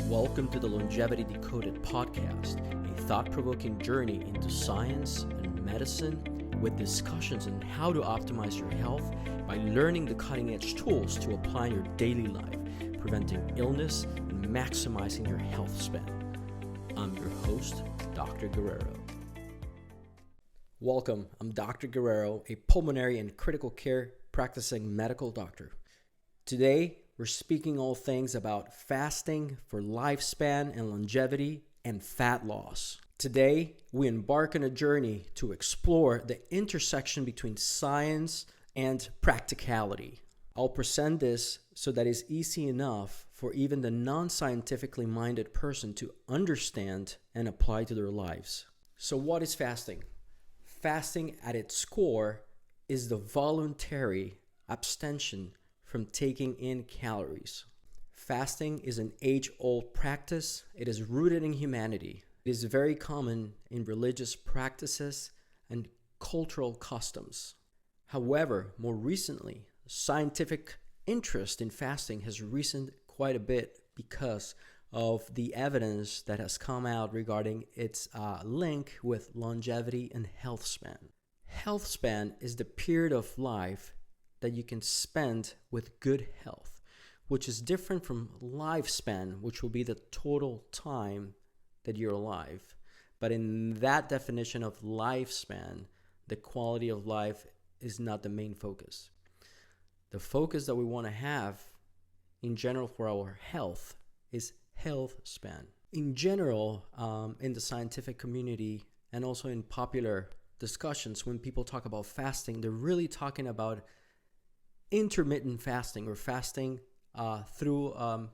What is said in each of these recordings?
Welcome to the Longevity Decoded podcast, a thought-provoking journey into science and medicine with discussions on how to optimize your health by learning the cutting-edge tools to apply in your daily life, preventing illness and maximizing your health span. I'm your host, Dr. Guerrero. Welcome, I'm Dr. Guerrero, a pulmonary and critical care practicing medical doctor. Today, we're speaking all things about fasting for lifespan and longevity and fat loss. Today, we embark on a journey to explore the intersection between science and practicality. I'll present this so that it's easy enough for even the non-scientifically minded person to understand and apply to their lives. So what is fasting? Fasting at its core is the voluntary abstention from taking in calories. Fasting is an age-old practice. It is rooted in humanity. It is very common in religious practices and cultural customs. However, more recently, scientific interest in fasting has risen quite a bit because of the evidence that has come out regarding its link with longevity and health span. Health span is the period of life that you can spend with good health, which is different from lifespan, which will be the total time that you're alive. But in that definition of lifespan, the quality of life is not the main focus. The focus that we want to have in general for our health is health span. In general, in the scientific community and also in popular discussions, when people talk about fasting, they're really talking about intermittent fasting or fasting through a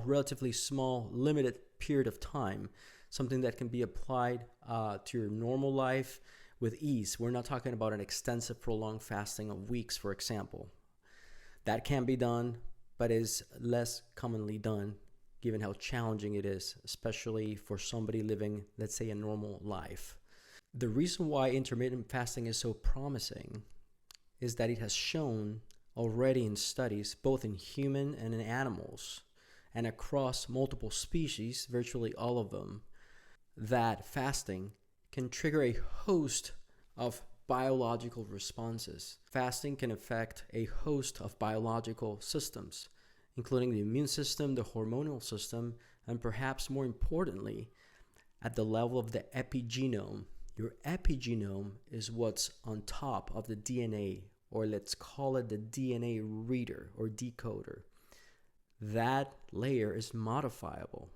relatively small, limited period of time, something that can be applied to your normal life with ease. We're not talking about an extensive, prolonged fasting of weeks, for example. That can be done, but is less commonly done given how challenging it is, especially for somebody living, let's say, a normal life. The reason why intermittent fasting is so promising is that it has shown already in studies, both in human and in animals, and across multiple species, virtually all of them, that fasting can trigger a host of biological responses. Fasting can affect a host of biological systems, including the immune system, the hormonal system, and perhaps more importantly, at the level of the epigenome. Your epigenome is what's on top of the DNA, or let's call it the DNA reader or decoder. That layer is modifiable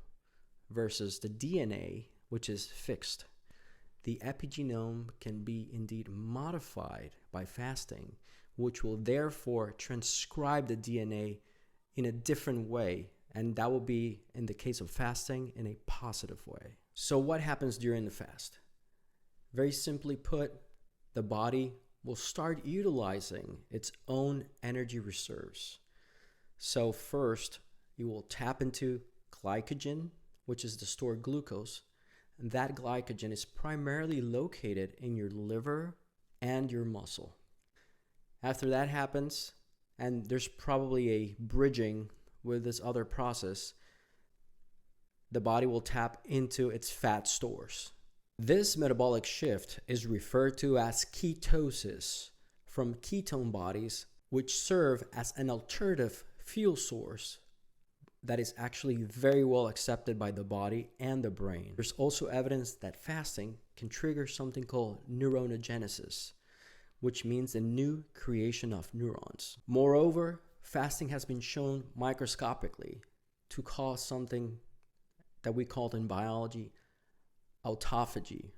versus the DNA, which is fixed. The epigenome can be indeed modified by fasting, which will therefore transcribe the DNA in a different way, and that will be, in the case of fasting, in a positive way. So what happens during the fast? Very simply put, the body will start utilizing its own energy reserves. So first, you will tap into glycogen, which is the stored glucose. And that glycogen is primarily located in your liver and your muscle. After that happens, and there's probably a bridging with this other process, the body will tap into its fat stores. This metabolic shift is referred to as ketosis from ketone bodies, which serve as an alternative fuel source that is actually very well accepted by the body and the brain. There's also evidence that fasting can trigger something called neurogenesis, which means the new creation of neurons. Moreover, fasting has been shown microscopically to cause something that we call in biology autophagy,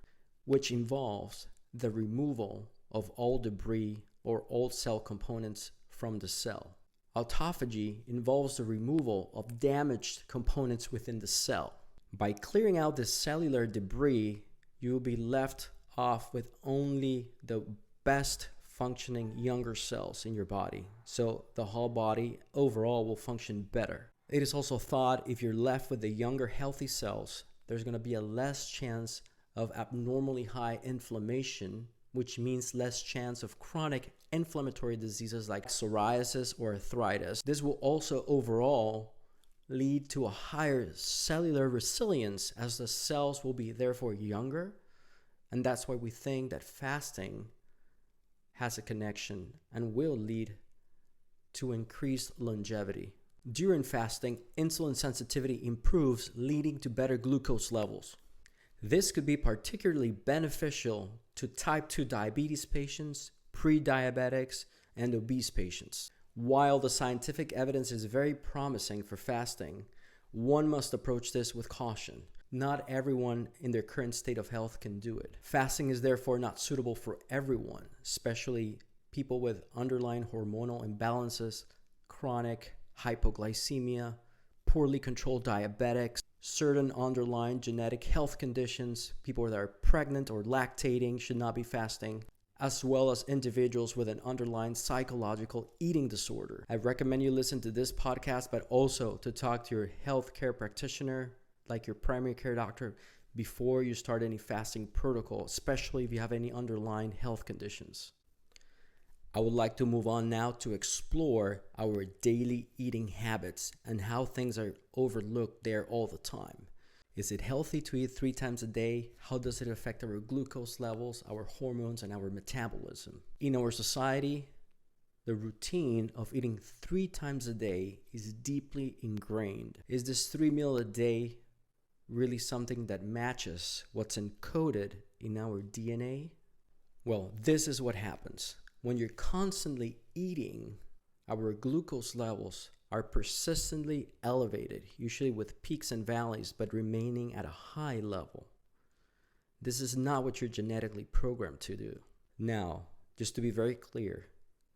which involves the removal of all debris or old cell components from the cell. Autophagy involves the removal of damaged components within the cell. By clearing out the cellular debris, you will be left off with only the best functioning younger cells in your body. So the whole body overall will function better. It is also thought if you're left with the younger healthy cells, there's going to be a less chance of abnormally high inflammation, which means less chance of chronic inflammatory diseases like psoriasis or arthritis. This will also overall lead to a higher cellular resilience as the cells will be therefore younger. And that's why we think that fasting has a connection and will lead to increased longevity. During fasting, insulin sensitivity improves, leading to better glucose levels. This could be particularly beneficial to type 2 diabetes patients, pre-diabetics, and obese patients. While the scientific evidence is very promising for fasting, one must approach this with caution. Not everyone in their current state of health can do it. Fasting is therefore not suitable for everyone, especially people with underlying hormonal imbalances, chronic hypoglycemia, poorly controlled diabetics, certain underlying genetic health conditions, people that are pregnant or lactating should not be fasting, as well as individuals with an underlying psychological eating disorder. I recommend you listen to this podcast, but also to talk to your healthcare practitioner, like your primary care doctor, before you start any fasting protocol, especially if you have any underlying health conditions. I would like to move on now to explore our daily eating habits and how things are overlooked there all the time. Is it healthy to eat 3 times a day? How does it affect our glucose levels, our hormones, and our metabolism? In our society, the routine of eating 3 times a day is deeply ingrained. Is this 3 meals a day really something that matches what's encoded in our DNA? Well, this is what happens. When you're constantly eating, our glucose levels are persistently elevated, usually with peaks and valleys, but remaining at a high level. This is not what you're genetically programmed to do. Now, just to be very clear,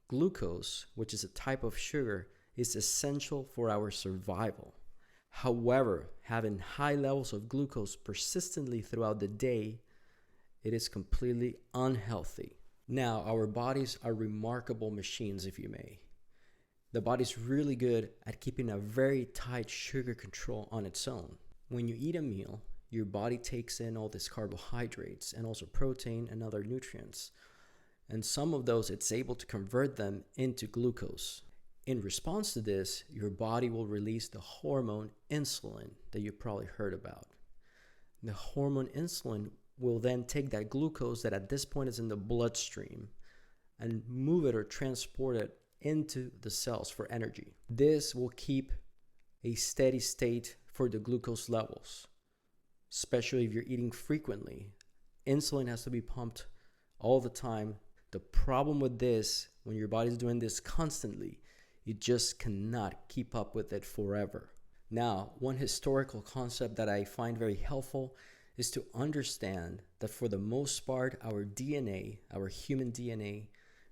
glucose, which is a type of sugar, is essential for our survival. However, having high levels of glucose persistently throughout the day, it is completely unhealthy. Now, our bodies are remarkable machines, if you may. The body's really good at keeping a very tight sugar control on its own. When you eat a meal, your body takes in all these carbohydrates and also protein and other nutrients. And some of those, it's able to convert them into glucose. In response to this, your body will release the hormone insulin that you probably heard about. The hormone insulin will then take that glucose that at this point is in the bloodstream and move it or transport it into the cells for energy. This will keep a steady state for the glucose levels, especially if you're eating frequently. Insulin has to be pumped all the time. The problem with this, when your body's doing this constantly, you just cannot keep up with it forever. Now, one historical concept that I find very helpful is to understand that for the most part, our DNA, our human DNA,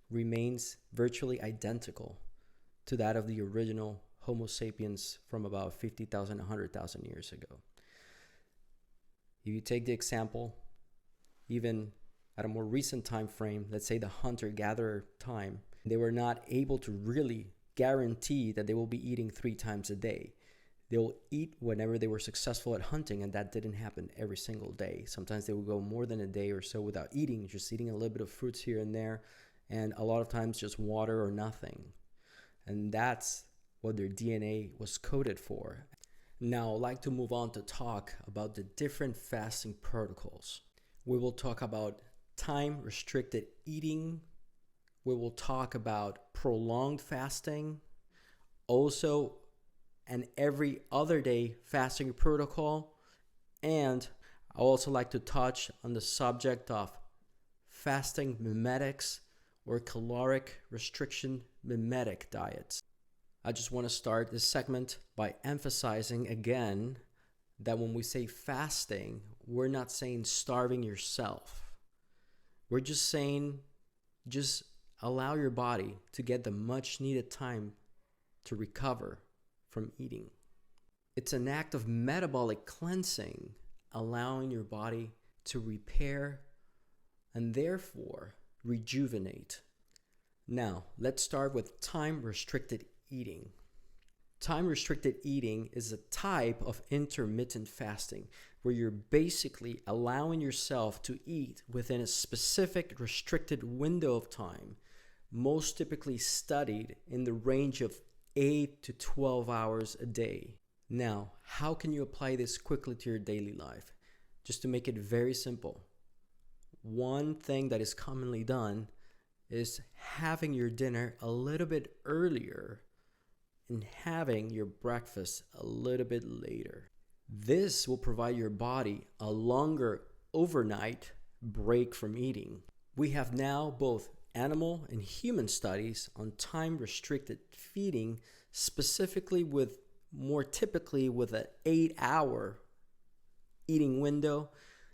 remains virtually identical to that of the original Homo sapiens from about 50,000, 100,000 years ago. If you take the example, even at a more recent time frame, let's say the hunter-gatherer time, they were not able to really guarantee that they will be eating 3 times a day. They will eat whenever they were successful at hunting, and that didn't happen every single day. Sometimes they would go more than a day or so without eating, just eating a little bit of fruits here and there, and a lot of times just water or nothing. And that's what their DNA was coded for. Now, I'd like to move on to talk about the different fasting protocols. We will talk about time-restricted eating. We will talk about prolonged fasting. Also, an every other day fasting protocol. And I also like to touch on the subject of fasting mimetics or caloric restriction mimetic diets. I just want to start this segment by emphasizing again that when we say fasting, we're not saying starving yourself. We're just saying just allow your body to get the much needed time to recover from eating. It's an act of metabolic cleansing, allowing your body to repair and therefore rejuvenate. Now, let's start with time-restricted eating. Time-restricted eating is a type of intermittent fasting where you're basically allowing yourself to eat within a specific restricted window of time, most typically studied in the range of 8 to 12 hours a day. Now, how can you apply this quickly to your daily life? Just to make it very simple, one thing that is commonly done is having your dinner a little bit earlier and having your breakfast a little bit later. This will provide your body a longer overnight break from eating. We have now both animal and human studies on time restricted feeding, specifically with more typically with an 8-hour eating window,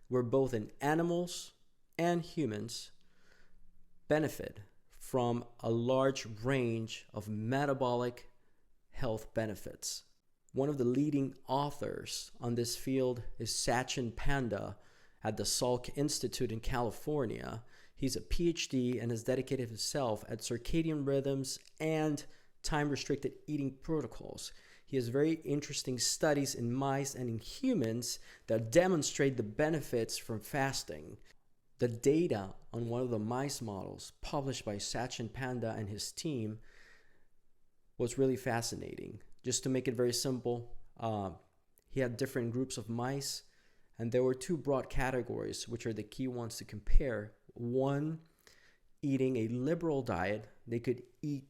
where both in animals and humans benefit from a large range of metabolic health benefits. One of the leading authors on this field is Sachin Panda at the Salk Institute in California. He's a PhD and has dedicated himself at circadian rhythms and time-restricted eating protocols. He has very interesting studies in mice and in humans that demonstrate the benefits from fasting. The data on one of the mice models published by Sachin Panda and his team was really fascinating. Just to make it very simple, he had different groups of mice, and there were two broad categories, which are the key ones to compare. One, eating a liberal diet. They could eat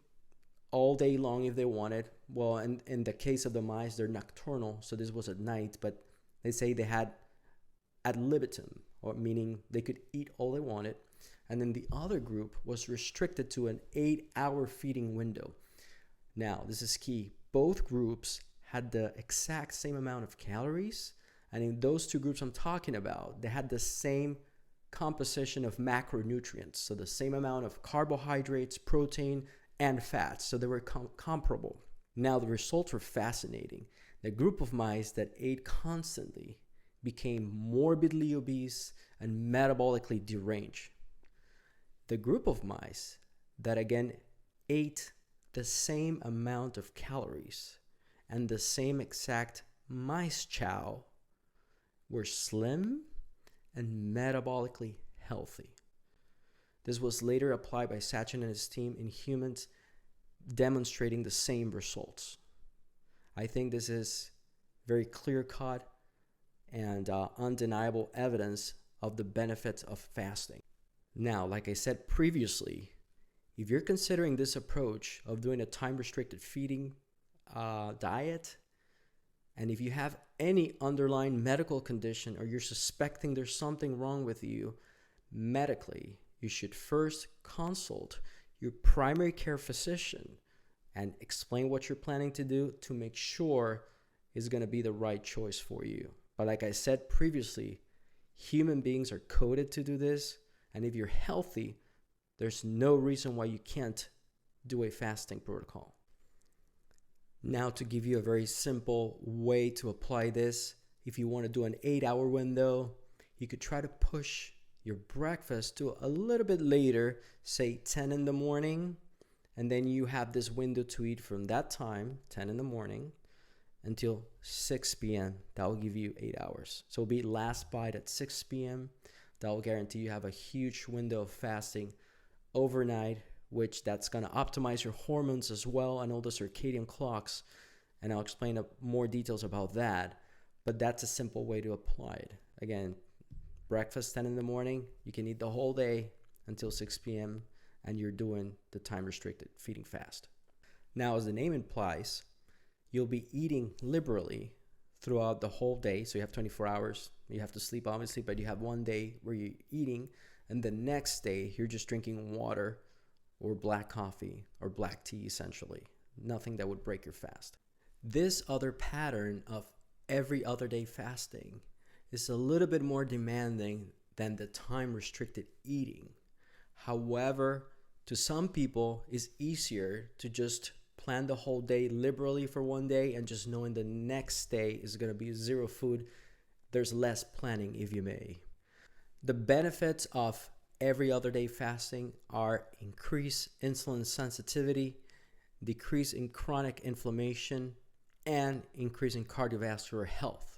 all day long if they wanted. Well, in the case of the mice, they're nocturnal, so this was at night, but they say they had ad libitum, or meaning they could eat all they wanted. And then the other group was restricted to an 8-hour feeding window. Now, this is key. Both groups had the exact same amount of calories, and in those two groups I'm talking about, they had the same composition of macronutrients, so the same amount of carbohydrates, protein, and fats, so they were comparable. Now, the results were fascinating. The group of mice that ate constantly became morbidly obese and metabolically deranged. The group of mice that again ate the same amount of calories and the same exact mice chow were slim and metabolically healthy. This was later applied by Sachin and his team in humans, demonstrating the same results. I think this is very clear-cut and undeniable evidence of the benefits of fasting. Now, like I said previously, if you're considering this approach of doing a time-restricted feeding diet, and if you have any underlying medical condition or you're suspecting there's something wrong with you medically, you should first consult your primary care physician and explain what you're planning to do to make sure it's going to be the right choice for you. But like I said previously, human beings are coded to do this, and if you're healthy, there's no reason why you can't do a fasting protocol. Now, to give you a very simple way to apply this, if you want to do an 8-hour window, you could try to push your breakfast to a little bit later, say 10 in the morning, and then you have this window to eat from that time, 10 in the morning, until 6 p.m. That will give you 8 hours. So it'll be last bite at 6 p.m. That will guarantee you have a huge window of fasting overnight, which that's going to optimize your hormones as well and all the circadian clocks. And I'll explain more details about that. But that's a simple way to apply it. Again, breakfast 10 in the morning, you can eat the whole day until 6 p.m. and you're doing the time-restricted feeding fast. Now, as the name implies, you'll be eating liberally throughout the whole day. So you have 24 hours. You have to sleep, obviously, but you have one day where you're eating, and the next day you're just drinking water or black coffee or black tea, essentially. Nothing that would break your fast. This other pattern of every other day fasting is a little bit more demanding than the time-restricted eating. However, to some people, it's easier to just plan the whole day liberally for one day and just knowing the next day is going to be zero food. There's less planning, if you may. The benefits of every other day fasting are increased insulin sensitivity, decrease in chronic inflammation, and increase in cardiovascular health.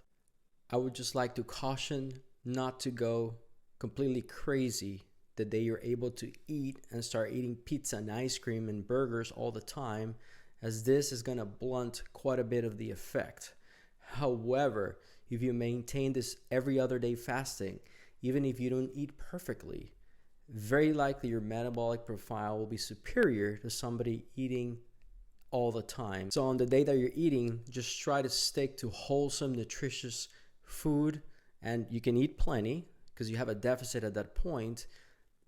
I would just like to caution not to go completely crazy the day you're able to eat and start eating pizza and ice cream and burgers all the time, as this is going to blunt quite a bit of the effect. However, if you maintain this every other day fasting, even if you don't eat perfectly, very likely your metabolic profile will be superior to somebody eating all the time. So on the day that you're eating, just try to stick to wholesome, nutritious food, and you can eat plenty because you have a deficit at that point,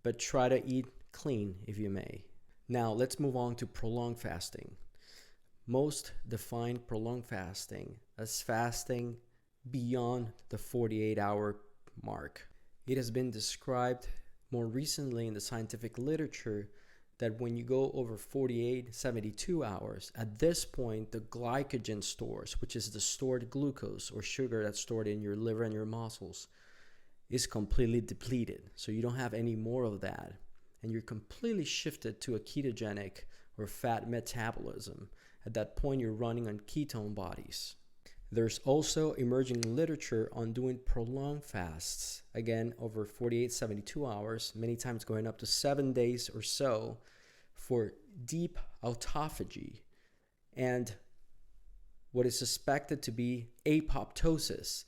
but try to eat clean if you may. Now let's move on to prolonged fasting. Most define prolonged fasting as fasting beyond the 48-hour mark. It has been described more recently in the scientific literature that when you go over 48, 72 hours, at this point, the glycogen stores, which is the stored glucose or sugar that's stored in your liver and your muscles, is completely depleted. So you don't have any more of that. And you're completely shifted to a ketogenic or fat metabolism. At that point, you're running on ketone bodies. There's also emerging literature on doing prolonged fasts, again, over 48, 72 hours, many times going up to 7 days or so, for deep autophagy and what is suspected to be apoptosis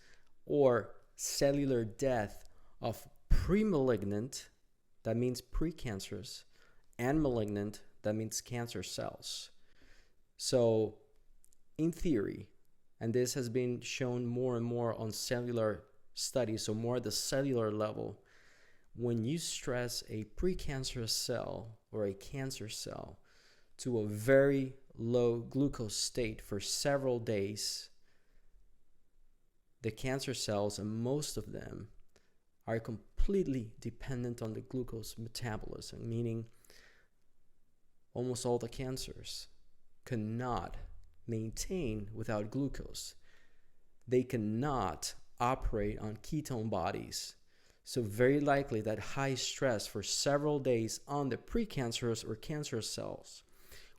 or cellular death of pre-malignant, that means precancerous, and malignant, that means cancer cells. So, in theory, and this has been shown more and more on cellular studies, so more at the cellular level, when you stress a precancerous cell or a cancer cell to a very low glucose state for several days, the cancer cells, and most of them, are completely dependent on the glucose metabolism, meaning almost all the cancers cannot maintain without glucose. They cannot operate on ketone bodies. So very likely that high stress for several days on the precancerous or cancerous cells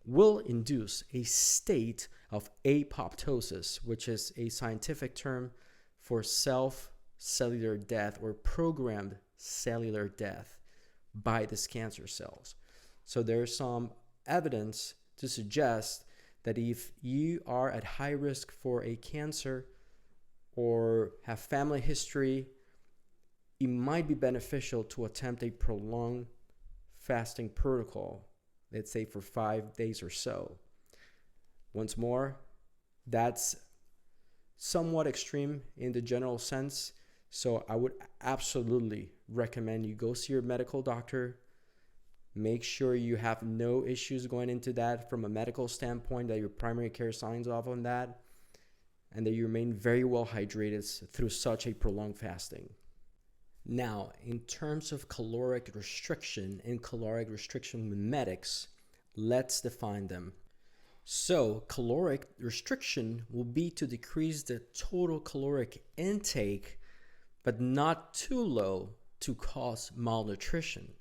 will induce a state of apoptosis, which is a scientific term for cellular death or programmed cellular death by these cancer cells. So there's some evidence to suggest that if you are at high risk for a cancer or have family history, it might be beneficial to attempt a prolonged fasting protocol, let's say for 5 days or so. Once more, that's somewhat extreme in the general sense, so I would absolutely recommend you go see your medical doctor. Make sure you have no issues going into that from a medical standpoint, that your primary care signs off on that, and that you remain very well hydrated through such a prolonged fasting. Now, in terms of caloric restriction and caloric restriction mimetics, let's define them. So, caloric restriction will be to decrease the total caloric intake, but not too low to cause malnutrition.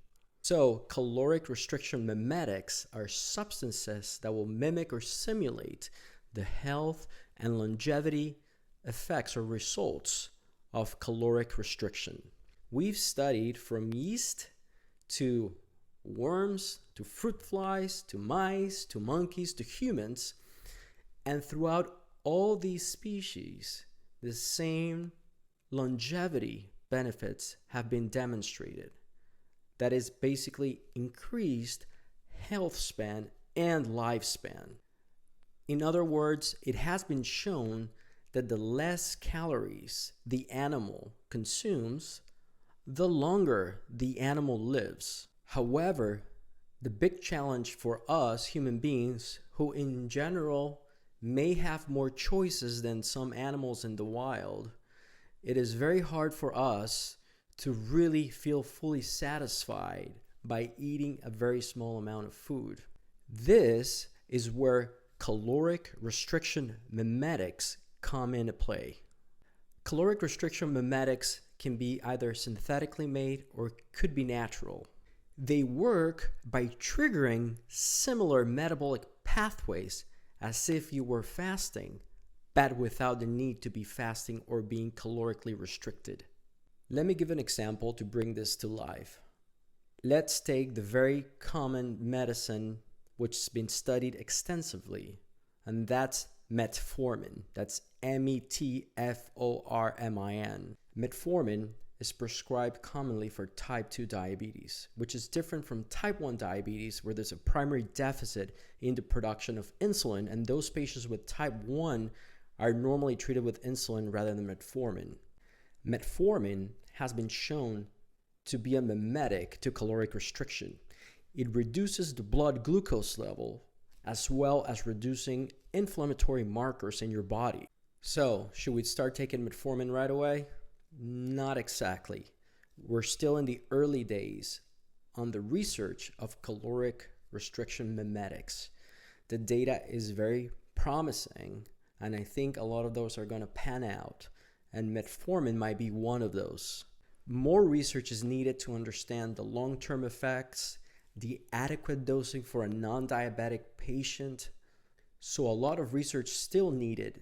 So, caloric restriction mimetics are substances that will mimic or simulate the health and longevity effects or results of caloric restriction. We've studied from yeast to worms, to fruit flies, to mice, to monkeys, to humans, and throughout all these species, the same longevity benefits have been demonstrated. That is basically increased health span and lifespan. In other words, it has been shown that the less calories the animal consumes, the longer the animal lives. However, the big challenge for us human beings, who in general may have more choices than some animals in the wild, it is very hard for us to really feel fully satisfied by eating a very small amount of food. This is where caloric restriction mimetics come into play. Caloric restriction mimetics can be either synthetically made or could be natural. They work by triggering similar metabolic pathways as if you were fasting, but without the need to be fasting or being calorically restricted. Let me give an example to bring this to life. Let's take the very common medicine which has been studied extensively, and that's metformin. That's Metformin. Metformin is prescribed commonly for type 2 diabetes, which is different from type 1 diabetes, where there's a primary deficit in the production of insulin, and those patients with type 1 are normally treated with insulin rather than metformin. Metformin has been shown to be a mimetic to caloric restriction. It reduces the blood glucose level as well as reducing inflammatory markers in your body. So, should we start taking metformin right away? Not exactly. We're still in the early days on the research of caloric restriction mimetics. The data is very promising, and I think a lot of those are going to pan out, and metformin might be one of those. More research is needed to understand the long-term effects, the adequate dosing for a non-diabetic patient. So a lot of research still needed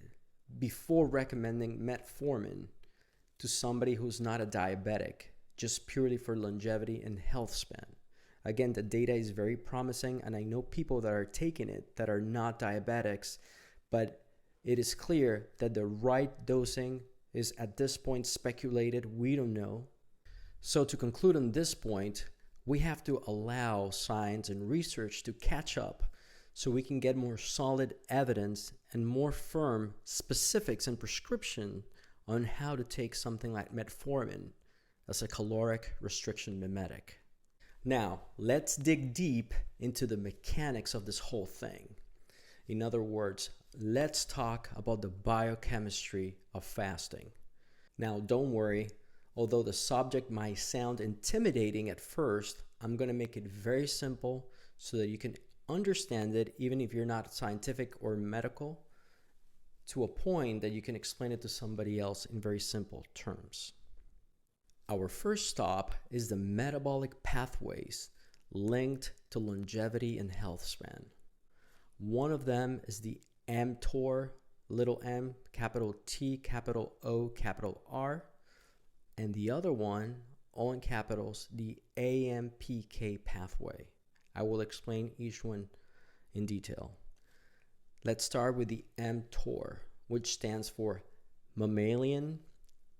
before recommending metformin to somebody who's not a diabetic, just purely for longevity and health span. Again, the data is very promising, and I know people that are taking it that are not diabetics, but it is clear that the right dosing is at this point speculated. We don't know. So to conclude on this point, we have to allow science and research to catch up so we can get more solid evidence and more firm specifics and prescription on how to take something like metformin as a caloric restriction mimetic. Now, let's dig deep into the mechanics of this whole thing. In other words, let's talk about the biochemistry of fasting. Now, don't worry, although the subject might sound intimidating at first, I'm going to make it very simple so that you can understand it even if you're not scientific or medical, to a point that you can explain it to somebody else in very simple terms. Our first stop is the metabolic pathways linked to longevity and health span. One of them is the mTOR, little m, capital T, capital O, capital R, and the other one, all in capitals, the AMPK pathway. I will explain each one in detail. Let's start with the mTOR, which stands for mammalian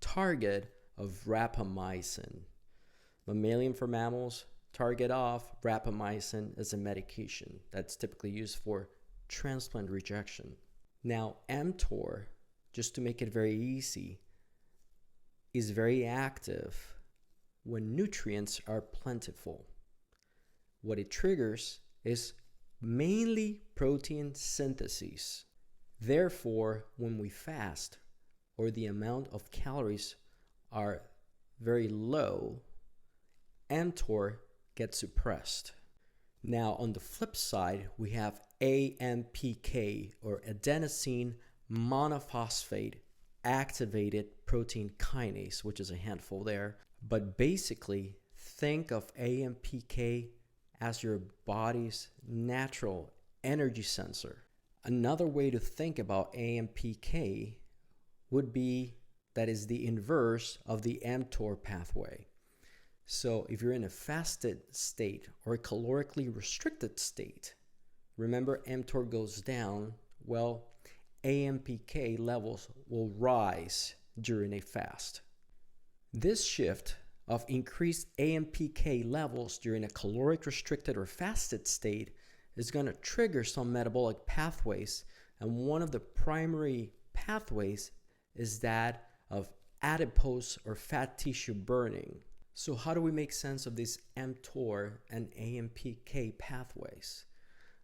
target of rapamycin. Mammalian for mammals, target of rapamycin is a medication that's typically used for transplant rejection. Now, mTOR, just to make it very easy, is very active when nutrients are plentiful. What it triggers is mainly protein synthesis. Therefore, when we fast or the amount of calories are very low, mTOR gets suppressed. Now, on the flip side, we have AMPK, or adenosine monophosphate activated protein kinase, which is a handful there. But basically, think of AMPK as your body's natural energy sensor. Another way to think about AMPK would be that is the inverse of the mTOR pathway. So if you're in a fasted state or a calorically restricted state, remember mTOR goes down, well, AMPK levels will rise during a fast. This shift of increased AMPK levels during a caloric restricted or fasted state is going to trigger some metabolic pathways, and one of the primary pathways is that of adipose or fat tissue burning. So how do we make sense of these mTOR and AMPK pathways?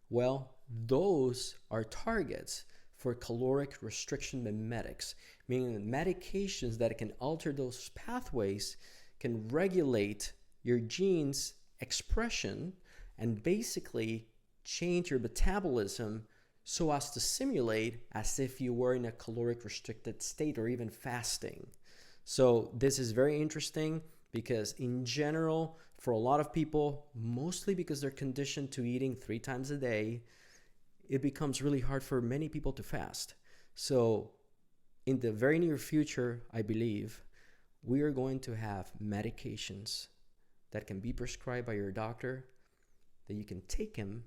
Well, those are targets for caloric restriction mimetics, meaning that medications that can alter those pathways can regulate your genes' expression and basically change your metabolism so as to simulate as if you were in a caloric restricted state or even fasting. So this is very interesting because in general, for a lot of people, mostly because they're conditioned to eating 3 times a day, it becomes really hard for many people to fast. So in the very near future, I believe, we are going to have medications that can be prescribed by your doctor that you can take them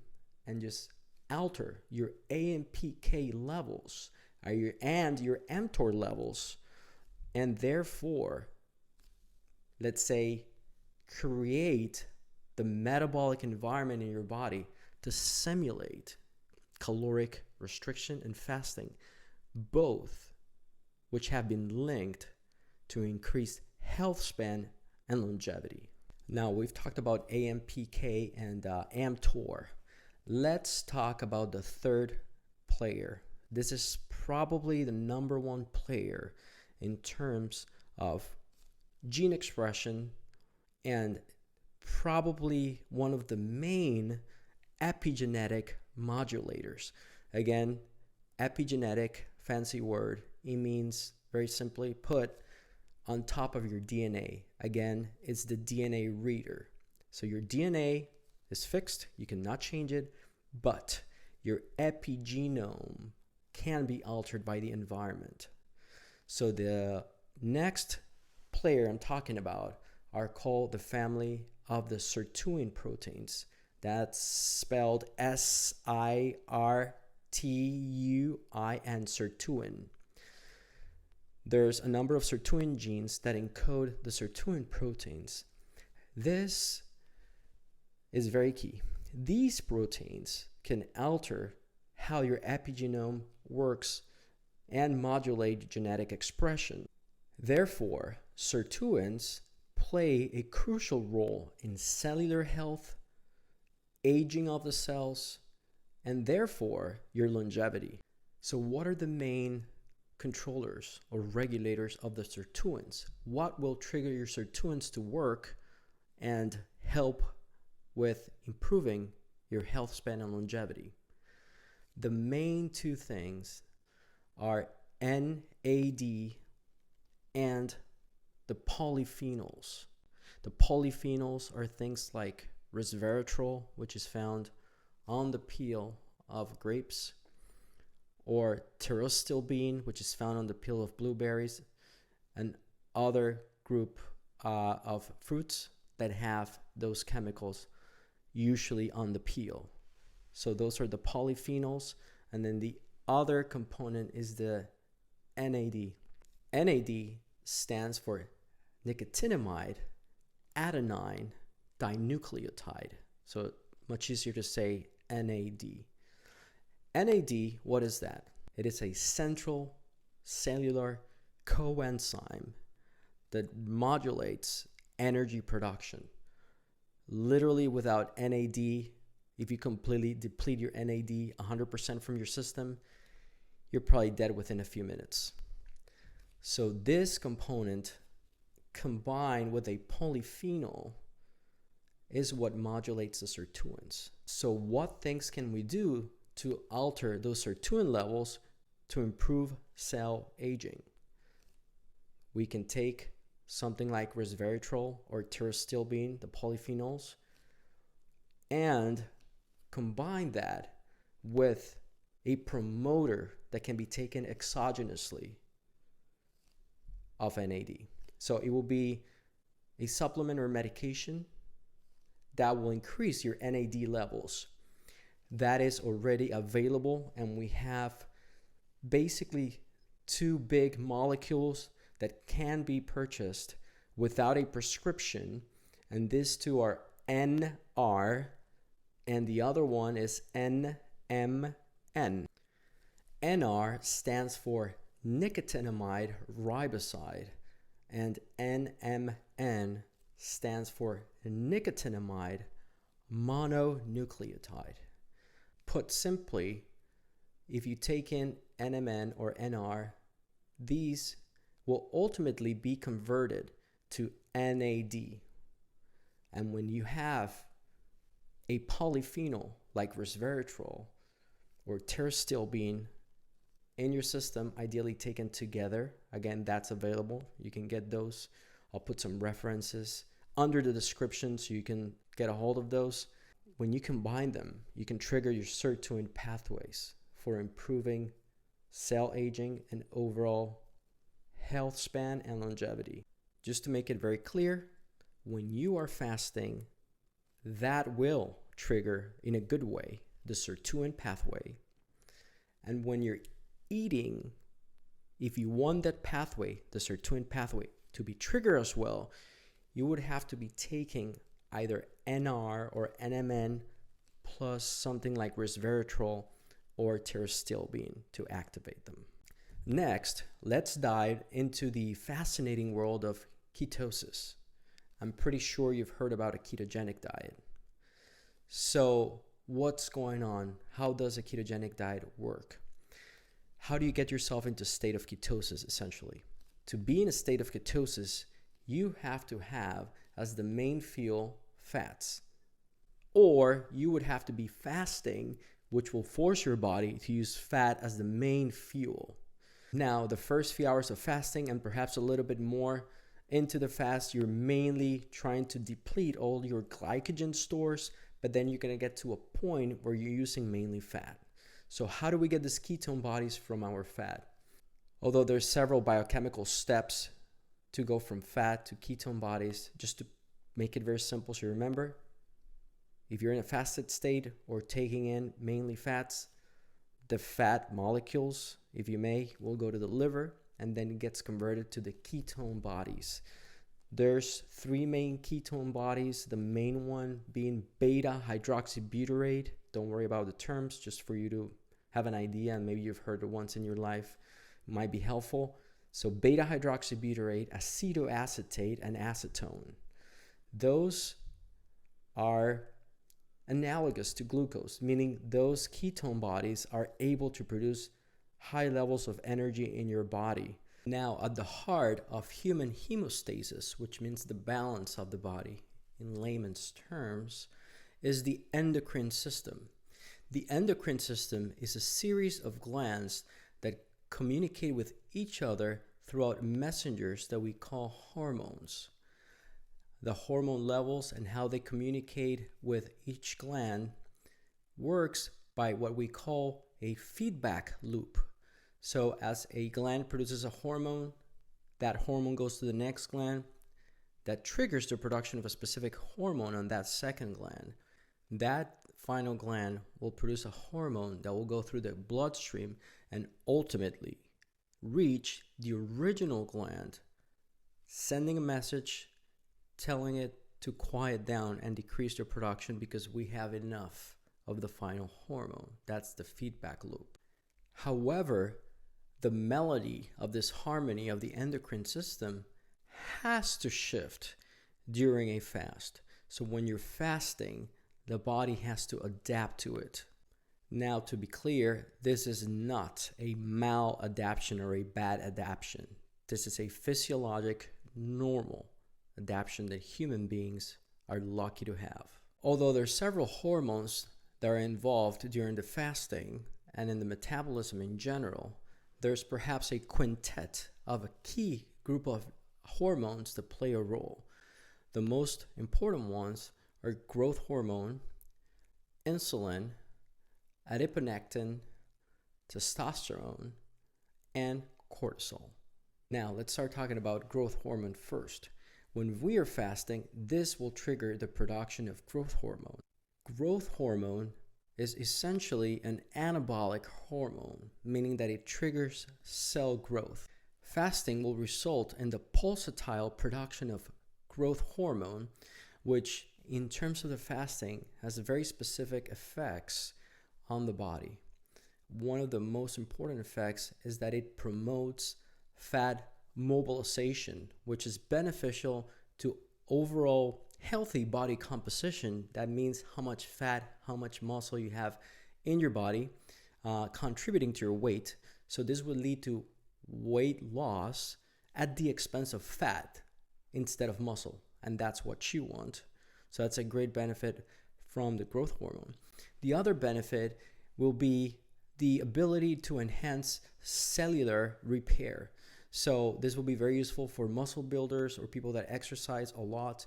and just alter your AMPK levels and your mTOR levels, and therefore, let's say, create the metabolic environment in your body to simulate caloric restriction and fasting, both which have been linked to increased health span and longevity. Now, we've talked about AMPK and mTOR. Let's talk about the third player. This is probably the number one player in terms of gene expression and probably one of the main epigenetic modulators. Again, epigenetic, fancy word. It means, very simply put, on top of your DNA. Again, it's the DNA reader. So your DNA is fixed, you cannot change it, but your epigenome can be altered by the environment. So the next player I'm talking about are called the family of the Sirtuin proteins. That's spelled Sirtuin, Sirtuin. There's a number of Sirtuin genes that encode the Sirtuin proteins. This is very key. These proteins can alter how your epigenome works and modulate genetic expression. Therefore, sirtuins play a crucial role in cellular health, aging of the cells, and therefore your longevity. So what are the main controllers or regulators of the sirtuins? What will trigger your sirtuins to work and help with improving your health span and longevity? The main two things are NAD and the polyphenols. The polyphenols are things like resveratrol, which is found on the peel of grapes, or pterostilbene, which is found on the peel of blueberries, and other group of fruits that have those chemicals usually on the peel. So those are the polyphenols. And then the other component is the NAD. NAD stands for nicotinamide adenine dinucleotide. So much easier to say NAD. NAD, what is that? It is a central cellular coenzyme that modulates energy production. Literally, without NAD, if you completely deplete your NAD 100% from your system, you're probably dead within a few minutes. So this component combined with a polyphenol is what modulates the sirtuins. So what things can we do to alter those sirtuin levels to improve cell aging? We can take something like resveratrol or pterostilbene, the polyphenols, and combine that with a promoter that can be taken exogenously of NAD. So it will be a supplement or medication that will increase your NAD levels. That is already available, and we have basically two big molecules that can be purchased without a prescription, and these two are NR and the other one is NMN. NR stands for nicotinamide riboside, and NMN stands for nicotinamide mononucleotide. Put simply, if you take in NMN or NR, these will ultimately be converted to NAD. And when you have a polyphenol like resveratrol or pterostilbene in your system, ideally taken together, again, that's available. You can get those. I'll put some references under the description so you can get a hold of those. When you combine them, you can trigger your sirtuin pathways for improving cell aging and overall health span and longevity. Just to make it very clear, when you are fasting, that will trigger, in a good way, the Sirtuin pathway. And when you're eating, if you want that pathway, the Sirtuin pathway, to be triggered as well, you would have to be taking either NR or NMN plus something like resveratrol or pterostilbene to activate them. Next, let's dive into the fascinating world of ketosis. I'm pretty sure you've heard about a ketogenic diet. So what's going on? How does a ketogenic diet work? How do you get yourself into a state of ketosis, essentially? To be in a state of ketosis, you have to have as the main fuel fats. Or you would have to be fasting, which will force your body to use fat as the main fuel. Now, the first few hours of fasting and perhaps a little bit more into the fast, you're mainly trying to deplete all your glycogen stores, but then you're going to get to a point where you're using mainly fat. So how do we get these ketone bodies from our fat? Although there's several biochemical steps to go from fat to ketone bodies, just to make it very simple. So remember, if you're in a fasted state or taking in mainly fats, the fat molecules, if you may, will go to the liver and then it gets converted to the ketone bodies. There's three main ketone bodies, the main one being beta hydroxybutyrate. Don't worry about the terms, just for you to have an idea, and maybe you've heard it once in your life. It might be helpful. So beta hydroxybutyrate, acetoacetate, and acetone. Those are analogous to glucose, meaning those ketone bodies are able to produce high levels of energy in your body. Now, at the heart of human hemostasis, which means the balance of the body in layman's terms, is the endocrine system. The endocrine system is a series of glands that communicate with each other throughout messengers that we call hormones. The hormone levels and how they communicate with each gland works by what we call a feedback loop. So as a gland produces a hormone, that hormone goes to the next gland, that triggers the production of a specific hormone on that second gland. That final gland will produce a hormone that will go through the bloodstream and ultimately reach the original gland, sending a message telling it to quiet down and decrease their production because we have enough of the final hormone. That's the feedback loop. However, the melody of this harmony of the endocrine system has to shift during a fast. So when you're fasting, the body has to adapt to it. Now, to be clear, this is not a maladaptation or a bad adaptation. This is a physiologic, normal adaptation that human beings are lucky to have. Although there are several hormones that are involved during the fasting and in the metabolism in general, there's perhaps a quintet of a key group of hormones that play a role. The most important ones are growth hormone, insulin, adiponectin, testosterone, and cortisol. Now, let's start talking about growth hormone first. When we are fasting, this will trigger the production of growth hormone. Growth hormone is essentially an anabolic hormone, meaning that it triggers cell growth. Fasting will result in the pulsatile production of growth hormone, which in terms of the fasting has very specific effects on the body. One of the most important effects is that it promotes fat mobilization, which is beneficial to overall healthy body composition. That means how much fat, how much muscle you have in your body, contributing to your weight. So this would lead to weight loss at the expense of fat instead of muscle, and that's what you want. So that's a great benefit from the growth hormone. The other benefit will be the ability to enhance cellular repair. So this will be very useful for muscle builders or people that exercise a lot.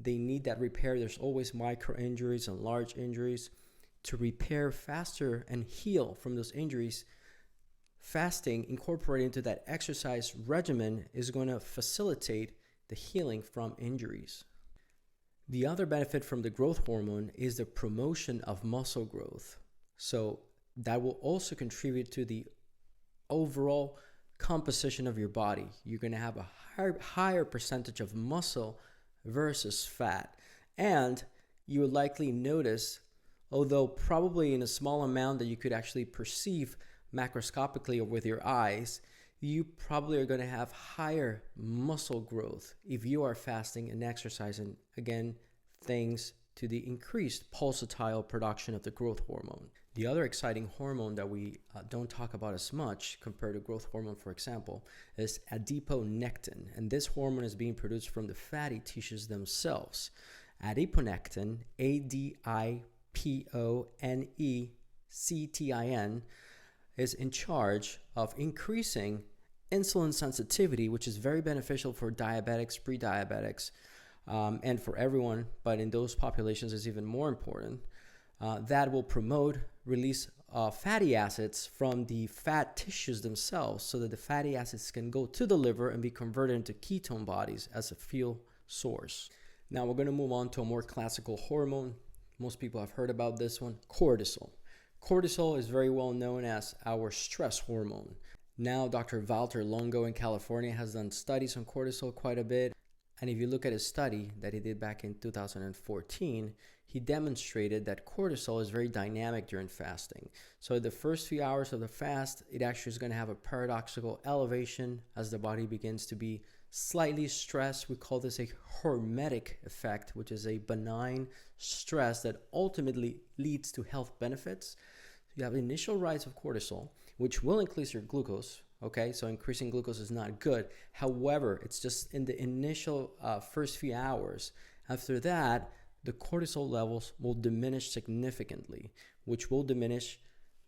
They need that repair. There's always micro injuries and large injuries. To repair faster and heal from those injuries, fasting incorporated into that exercise regimen is going to facilitate the healing from injuries. The other benefit from the growth hormone is the promotion of muscle growth. So that will also contribute to the overall composition of your body. You're going to have a higher percentage of muscle versus fat. And you will likely notice, although probably in a small amount that you could actually perceive macroscopically or with your eyes, you probably are going to have higher muscle growth if you are fasting and exercising. Again, thanks to the increased pulsatile production of the growth hormone. The other exciting hormone that we don't talk about as much compared to growth hormone, for example, is adiponectin. And this hormone is being produced from the fatty tissues themselves. Adiponectin, adiponectin, is in charge of increasing insulin sensitivity, which is very beneficial for diabetics, pre-diabetics, and for everyone, but in those populations is even more important. That will promote release of fatty acids from the fat tissues themselves so that the fatty acids can go to the liver and be converted into ketone bodies as a fuel source. Now we're going to move on to a more classical hormone. Most people have heard about this one, cortisol. Cortisol is very well known as our stress hormone. Now Dr. Valter Longo in California has done studies on cortisol quite a bit. And if you look at his study that he did back in 2014, he demonstrated that cortisol is very dynamic during fasting. So the first few hours of the fast, it actually is going to have a paradoxical elevation as the body begins to be slightly stressed. We call this a hormetic effect, which is a benign stress that ultimately leads to health benefits. You have initial rise of cortisol, which will increase your glucose. Okay, so increasing glucose is not good. However, it's just in the initial first few hours. After that, the cortisol levels will diminish significantly, which will diminish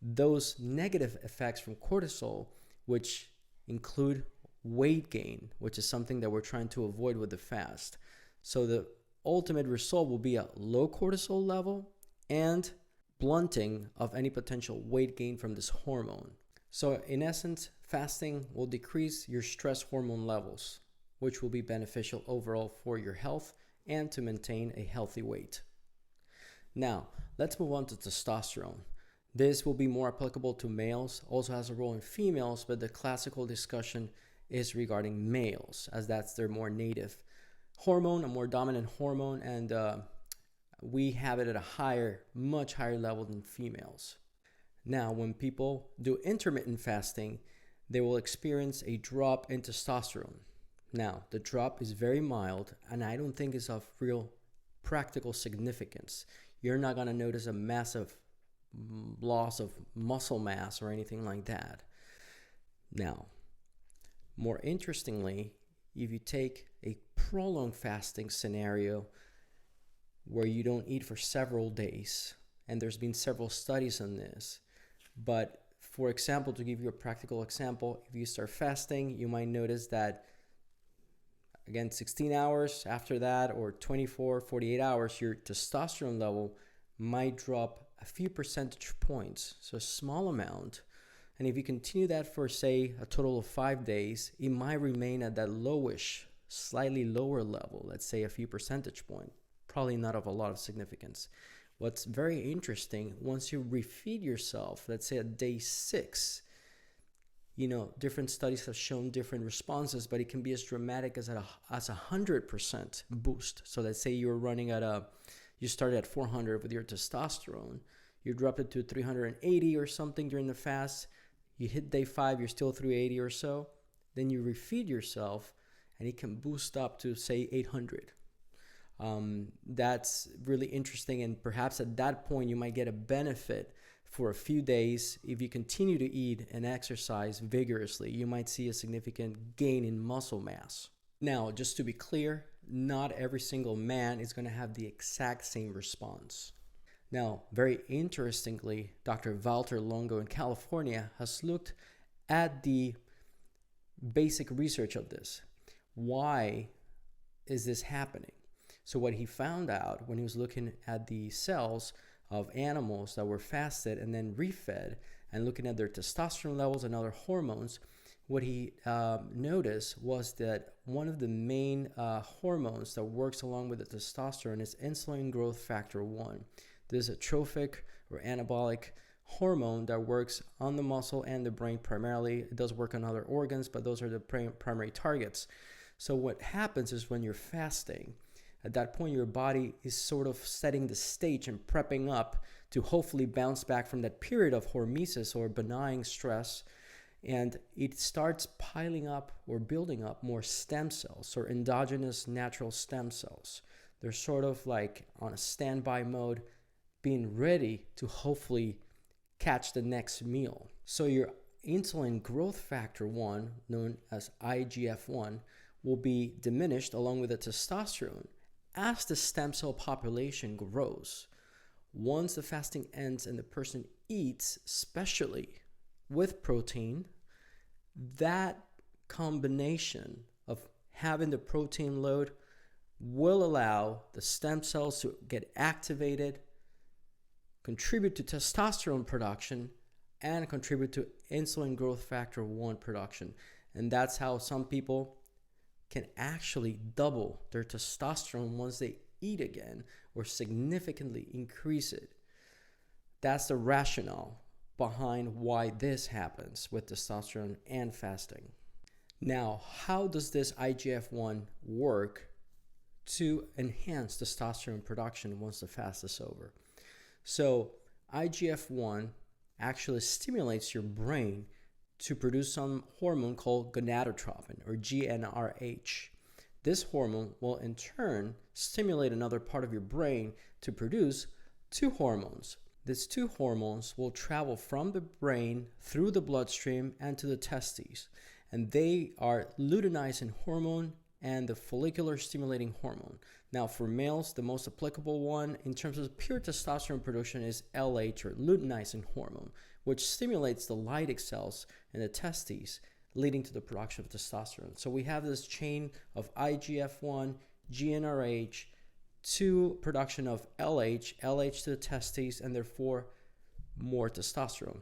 those negative effects from cortisol, which include weight gain, which is something that we're trying to avoid with the fast. So the ultimate result will be a low cortisol level and blunting of any potential weight gain from this hormone. So in essence, fasting will decrease your stress hormone levels, which will be beneficial overall for your health and to maintain a healthy weight. Now, let's move on to testosterone. This will be more applicable to males, also has a role in females, but the classical discussion is regarding males, as that's their more native hormone, a more dominant hormone, and we have it at a much higher level than females. Now, when people do intermittent fasting, they will experience a drop in testosterone. Now, the drop is very mild, and I don't think it's of real practical significance. You're not going to notice a massive loss of muscle mass or anything like that. Now, more interestingly, if you take a prolonged fasting scenario where you don't eat for several days, and there's been several studies on this, but for example, to give you a practical example, if you start fasting, you might notice that, again, 16 hours after that, or 24, 48 hours, your testosterone level might drop a few percentage points, so a small amount. And if you continue that for, say, a total of 5 days, it might remain at that lowish, slightly lower level, let's say a few percentage points, probably not of a lot of significance. What's very interesting, once you refeed yourself, let's say at day 6, different studies have shown different responses, but it can be as dramatic as a 100% boost. So let's say you're running you started at 400 with your testosterone, you drop it to 380 or something during the fast, you hit day 5, you're still 380 or so, then you refeed yourself and it can boost up to, say, 800. That's really interesting, and perhaps at that point you might get a benefit for a few days. If you continue to eat and exercise vigorously, you might see a significant gain in muscle mass. Now, just to be clear, not every single man is going to have the exact same response. Now, very interestingly, Dr. Valter Longo in California has looked at the basic research of this. Why is this happening? So what he found out when he was looking at the cells of animals that were fasted and then refed and looking at their testosterone levels and other hormones, what he noticed was that one of the main hormones that works along with the testosterone is insulin growth factor 1. This is a trophic or anabolic hormone that works on the muscle and the brain primarily. It does work on other organs, but those are the primary targets. So what happens is when you're fasting, at that point your body is sort of setting the stage and prepping up to hopefully bounce back from that period of hormesis or benign stress, and it starts piling up or building up more stem cells or endogenous natural stem cells. They're sort of like on a standby mode, being ready to hopefully catch the next meal. So your insulin growth factor 1, known as IGF-1, will be diminished along with the testosterone as the stem cell population grows. Once the fasting ends and the person eats, especially with protein, that combination of having the protein load will allow the stem cells to get activated, contribute to testosterone production, and contribute to insulin growth factor 1 production. And that's how some people can actually double their testosterone once they eat again or significantly increase it. That's the rationale behind why this happens with testosterone and fasting. Now, how does this IGF-1 work to enhance testosterone production once the fast is over? So IGF-1 actually stimulates your brain to produce some hormone called gonadotropin, or GnRH. This hormone will in turn stimulate another part of your brain to produce two hormones. These two hormones will travel from the brain through the bloodstream and to the testes, and they are luteinizing hormone and the follicular stimulating hormone. Now, for males, the most applicable one in terms of pure testosterone production is LH, or luteinizing hormone, which stimulates the Leydig cells in the testes, leading to the production of testosterone. So we have this chain of IGF-1, GnRH, to production of LH to the testes, and therefore more testosterone.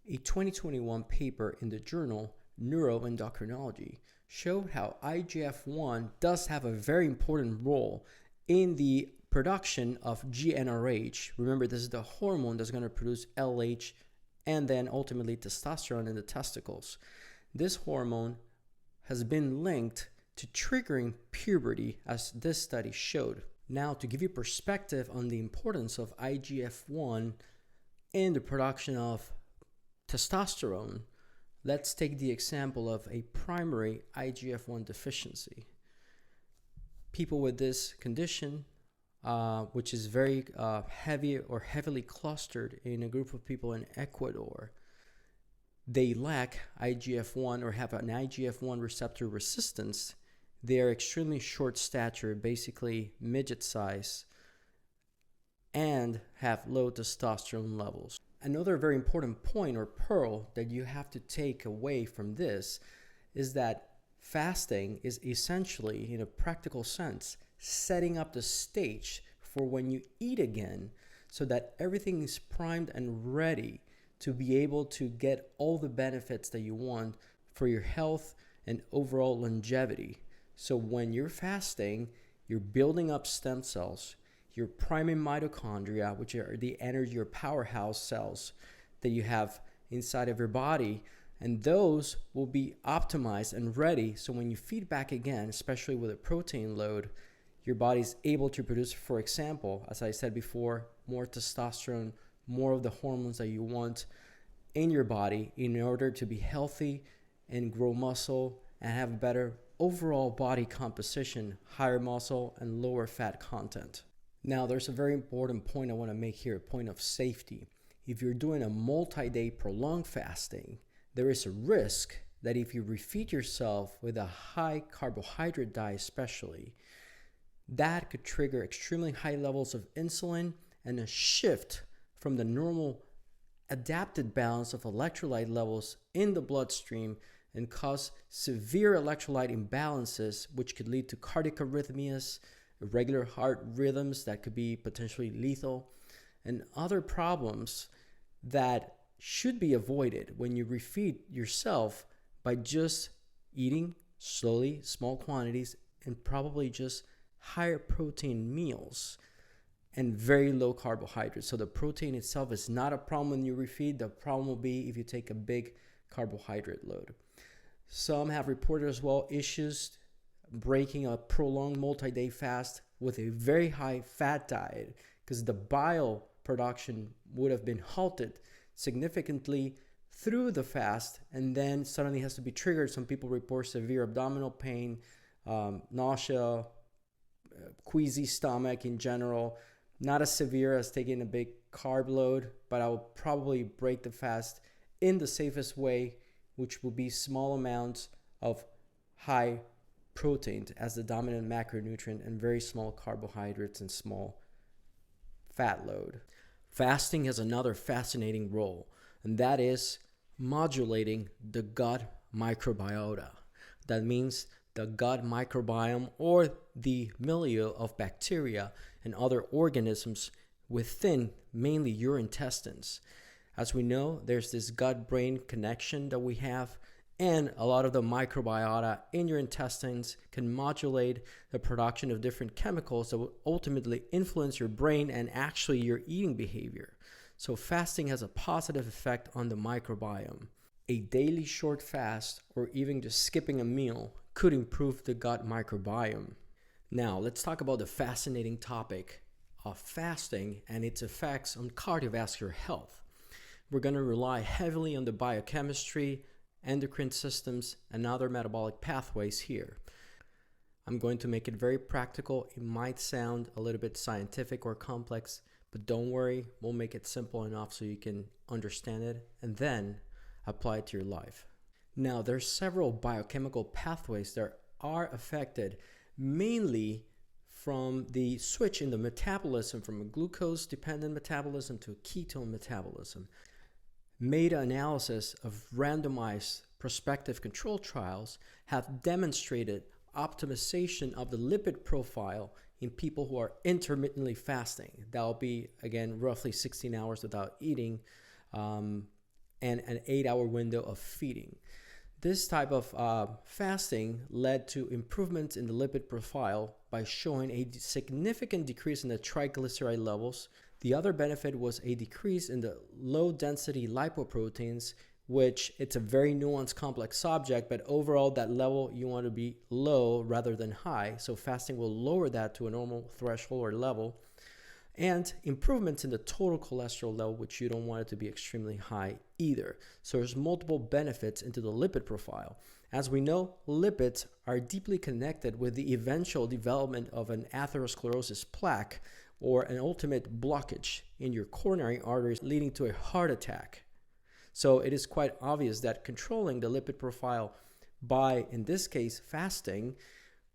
A 2021 paper in the journal Neuroendocrinology showed how IGF-1 does have a very important role in the production of GnRH. Remember, this is the hormone that's going to produce LH and then ultimately testosterone in the testicles. This hormone has been linked to triggering puberty, as this study showed. Now, to give you perspective on the importance of IGF-1 in the production of testosterone, let's take the example of a primary IGF-1 deficiency. People with this condition, which is very heavy or heavily clustered in a group of people in Ecuador, they lack IGF-1 or have an IGF-1 receptor resistance. They are extremely short stature, basically midget size, and have low testosterone levels. Another very important point or pearl that you have to take away from this is that fasting is essentially, in a practical sense, setting up the stage for when you eat again so that everything is primed and ready to be able to get all the benefits that you want for your health and overall longevity. So when you're fasting, you're building up stem cells, you're priming mitochondria, which are the energy or powerhouse cells that you have inside of your body, and those will be optimized and ready. So when you feed back again, especially with a protein load, your body's able to produce, for example, as I said before, more testosterone, more of the hormones that you want in your body in order to be healthy and grow muscle and have a better overall body composition, higher muscle and lower fat content. Now, there's a very important point I want to make here, a point of safety. If you're doing a multi-day prolonged fasting, there is a risk that if you refeed yourself with a high carbohydrate diet especially, that could trigger extremely high levels of insulin and a shift from the normal adapted balance of electrolyte levels in the bloodstream and cause severe electrolyte imbalances, which could lead to cardiac arrhythmias, irregular heart rhythms that could be potentially lethal, and other problems that should be avoided when you refeed yourself by just eating slowly, small quantities, and probably just higher protein meals. and very low carbohydrates. So the protein itself is not a problem when you refeed. The problem will be if you take a big carbohydrate load. Some have reported as well issues breaking a prolonged multi-day fast with a very high fat diet, because the bile production would have been halted significantly through the fast and then suddenly has to be triggered. Some people report severe abdominal pain, nausea, queasy stomach in general. Not as severe as taking a big carb load, but I will probably break the fast in the safest way, which will be small amounts of high protein as the dominant macronutrient and very small carbohydrates and small fat load. Fasting has another fascinating role, and that is modulating the gut microbiota. That means the gut microbiome, or the milieu of bacteria and other organisms within mainly your intestines. As we know, there's this gut-brain connection that we have, and a lot of the microbiota in your intestines can modulate the production of different chemicals that will ultimately influence your brain and actually your eating behavior. So fasting has a positive effect on the microbiome. A daily short fast, or even just skipping a meal, could improve the gut microbiome. Now, let's talk about the fascinating topic of fasting and its effects on cardiovascular health. We're going to rely heavily on the biochemistry, endocrine systems, and other metabolic pathways here. I'm going to make it very practical. It might sound a little bit scientific or complex, but don't worry, we'll make it simple enough so you can understand it and then apply it to your life. Now, there's several biochemical pathways that are affected mainly from the switch in the metabolism from a glucose-dependent metabolism to a ketone metabolism. Meta-analysis of randomized prospective control trials have demonstrated optimization of the lipid profile in people who are intermittently fasting. That'll be, again, roughly 16 hours without eating, and an 8-hour window of feeding. This type of fasting led to improvements in the lipid profile by showing a significant decrease in the triglyceride levels. The other benefit was a decrease in the low-density lipoproteins, which it's a very nuanced, complex subject, but overall that level you want to be low rather than high. So fasting will lower that to a normal threshold or level. And improvements in the total cholesterol level, which you don't want it to be extremely high either. So there's multiple benefits into the lipid profile. As we know, lipids are deeply connected with the eventual development of an atherosclerosis plaque, or an ultimate blockage in your coronary arteries leading to a heart attack. So it is quite obvious that controlling the lipid profile by, in this case, fasting,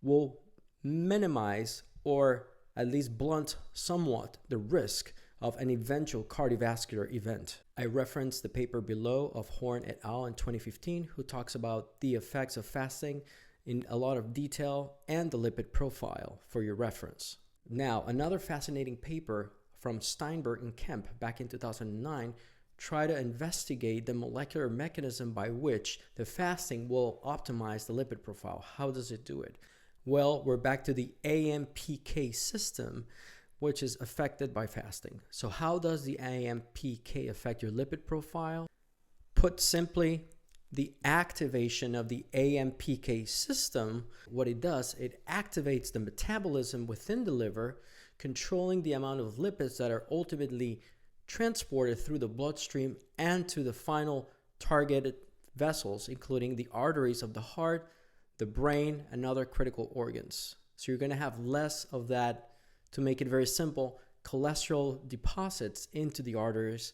will minimize or at least blunt somewhat the risk of an eventual cardiovascular event. I referenced the paper below of Horn et al. In 2015, who talks about the effects of fasting in a lot of detail and the lipid profile for your reference. Now, another fascinating paper from Steinberg and Kemp back in 2009 tried to investigate the molecular mechanism by which the fasting will optimize the lipid profile. How does it do it? Well, we're back to the AMPK system, which is affected by fasting. So how does the AMPK affect your lipid profile? Put simply, the activation of the AMPK system, what it does, it activates the metabolism within the liver, controlling the amount of lipids that are ultimately transported through the bloodstream and to the final targeted vessels, including the arteries of the heart, the brain, and other critical organs. So you're going to have less of that, to make it very simple, cholesterol deposits into the arteries,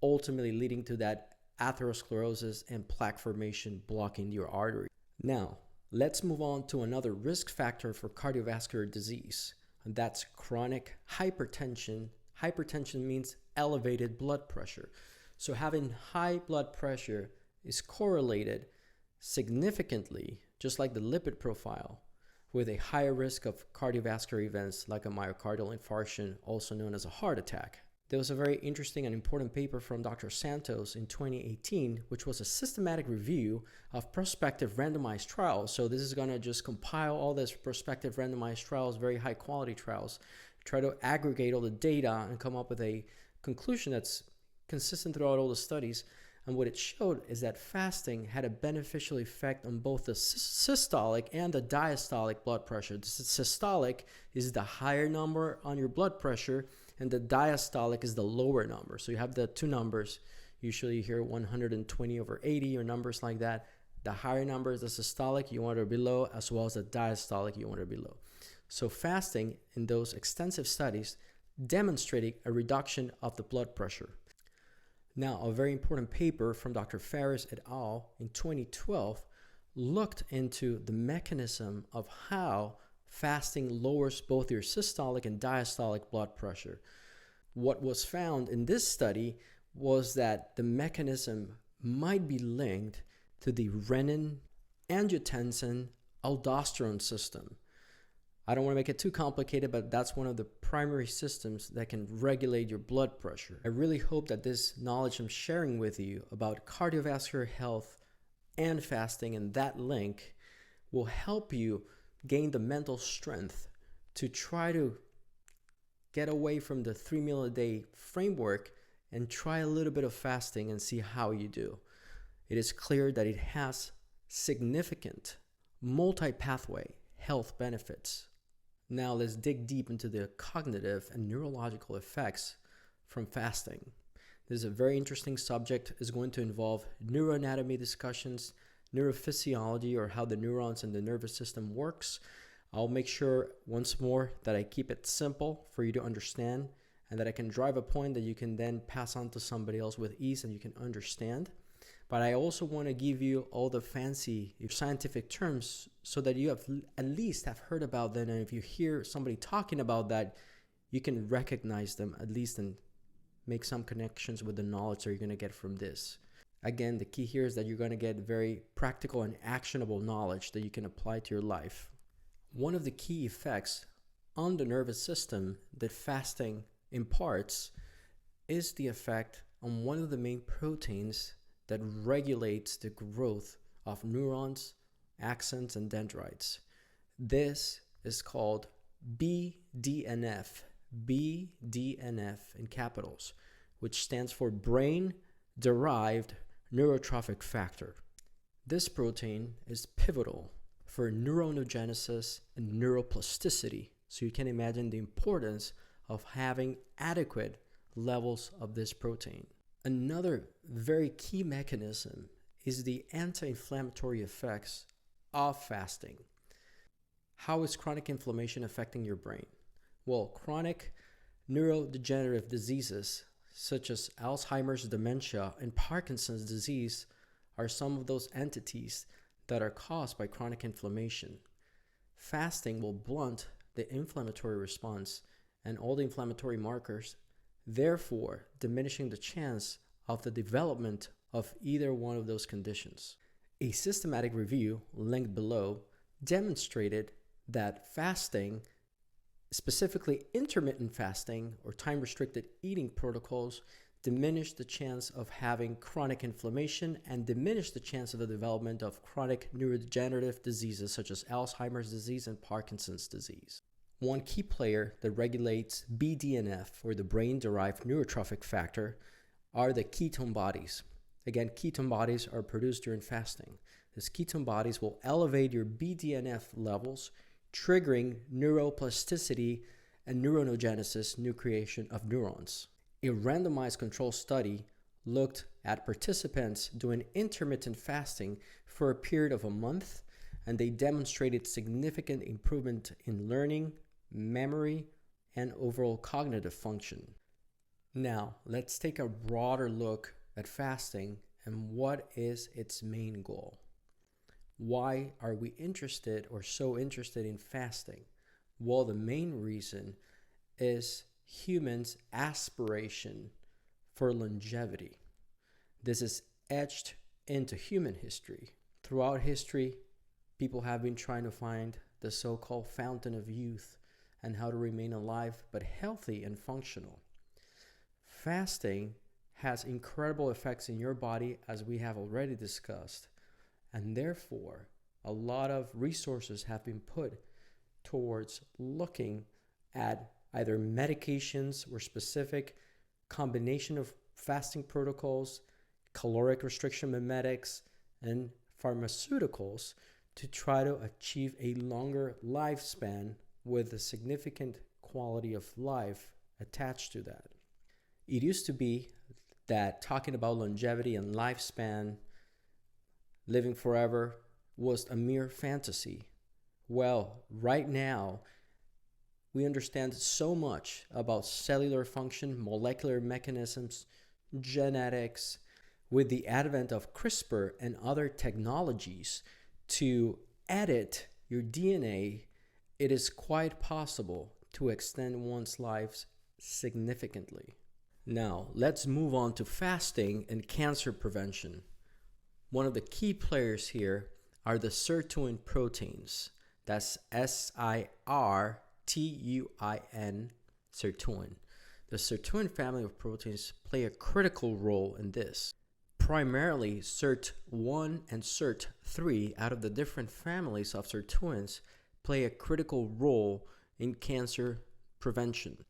ultimately leading to that atherosclerosis and plaque formation blocking your artery. Now, let's move on to another risk factor for cardiovascular disease, and that's chronic hypertension. Hypertension means elevated blood pressure. So having high blood pressure is correlated significantly, just like the lipid profile, with a higher risk of cardiovascular events like a myocardial infarction, also known as a heart attack. There was a very interesting and important paper from Dr. Santos in 2018, which was a systematic review of prospective randomized trials. So this is going to just compile all this prospective randomized trials, very high quality trials, try to aggregate all the data and come up with a conclusion that's consistent throughout all the studies. And what it showed is that fasting had a beneficial effect on both the systolic and the diastolic blood pressure. The systolic is the higher number on your blood pressure, and the diastolic is the lower number. So you have the two numbers. Usually you hear 120/80 or numbers like that. The higher number is the systolic, you want it below, as well as the diastolic, you want it below. So fasting in those extensive studies demonstrated a reduction of the blood pressure. Now, a very important paper from Dr. Faris et al. In 2012 looked into the mechanism of how fasting lowers both your systolic and diastolic blood pressure. What was found in this study was that the mechanism might be linked to the renin, angiotensin, aldosterone system. I don't want to make it too complicated, but that's one of the primary systems that can regulate your blood pressure. I really hope that this knowledge I'm sharing with you about cardiovascular health and fasting and that link will help you gain the mental strength to try to get away from the 3 meal a day framework and try a little bit of fasting and see how you do. It is clear that it has significant multi-pathway health benefits. Now let's dig deep into the cognitive and neurological effects from fasting. This is a very interesting subject. It's going to involve neuroanatomy discussions, neurophysiology, or how the neurons and the nervous system works. I'll make sure once more that I keep it simple for you to understand and that I can drive a point that you can then pass on to somebody else with ease and you can understand. But I also want to give you all the fancy scientific terms so that you have at least have heard about them. And if you hear somebody talking about that, you can recognize them at least and make some connections with the knowledge that you're going to get from this. Again, the key here is that you're going to get very practical and actionable knowledge that you can apply to your life. One of the key effects on the nervous system that fasting imparts is the effect on one of the main proteins that regulates the growth of neurons, axons, and dendrites. This is called BDNF in capitals, which stands for brain-derived neurotrophic factor. This protein is pivotal for neurogenesis and neuroplasticity, so you can imagine the importance of having adequate levels of this protein. Another very key mechanism is the anti-inflammatory effects of fasting. How is chronic inflammation affecting your brain? Well, chronic neurodegenerative diseases such as Alzheimer's dementia and Parkinson's disease are some of those entities that are caused by chronic inflammation. Fasting will blunt the inflammatory response and all the inflammatory markers, therefore diminishing the chance of the development of either one of those conditions. A systematic review linked below demonstrated that fasting, specifically intermittent fasting or time-restricted eating protocols, diminish the chance of having chronic inflammation and diminish the chance of the development of chronic neurodegenerative diseases such as Alzheimer's disease and Parkinson's disease. One key player that regulates BDNF, or the brain-derived neurotrophic factor, are the ketone bodies. Again, ketone bodies are produced during fasting. These ketone bodies will elevate your BDNF levels, triggering neuroplasticity and neurogenesis, new creation of neurons. A randomized control study looked at participants doing intermittent fasting for a period of a month, and they demonstrated significant improvement in learning, memory, and overall cognitive function. Now, let's take a broader look at fasting and what is its main goal. Why are we interested or so interested in fasting? Well, the main reason is humans' aspiration for longevity. This is etched into human history. Throughout history, people have been trying to find the so-called fountain of youth and how to remain alive but healthy and functional. Fasting has incredible effects in your body, as we have already discussed, and therefore a lot of resources have been put towards looking at either medications or specific combination of fasting protocols, caloric restriction mimetics, and pharmaceuticals to try to achieve a longer lifespan with a significant quality of life attached to that. It used to be that talking about longevity and lifespan, living forever, was a mere fantasy. Well, right now, we understand so much about cellular function, molecular mechanisms, genetics. With the advent of CRISPR and other technologies to edit your DNA, it is quite possible to extend one's life significantly. Now, let's move on to fasting and cancer prevention. One of the key players here are the Sirtuin proteins. That's Sirtuin, Sirtuin. The Sirtuin family of proteins play a critical role in this. Primarily, Sirt1 and Sirt3 out of the different families of sirtuins play a critical role in cancer prevention.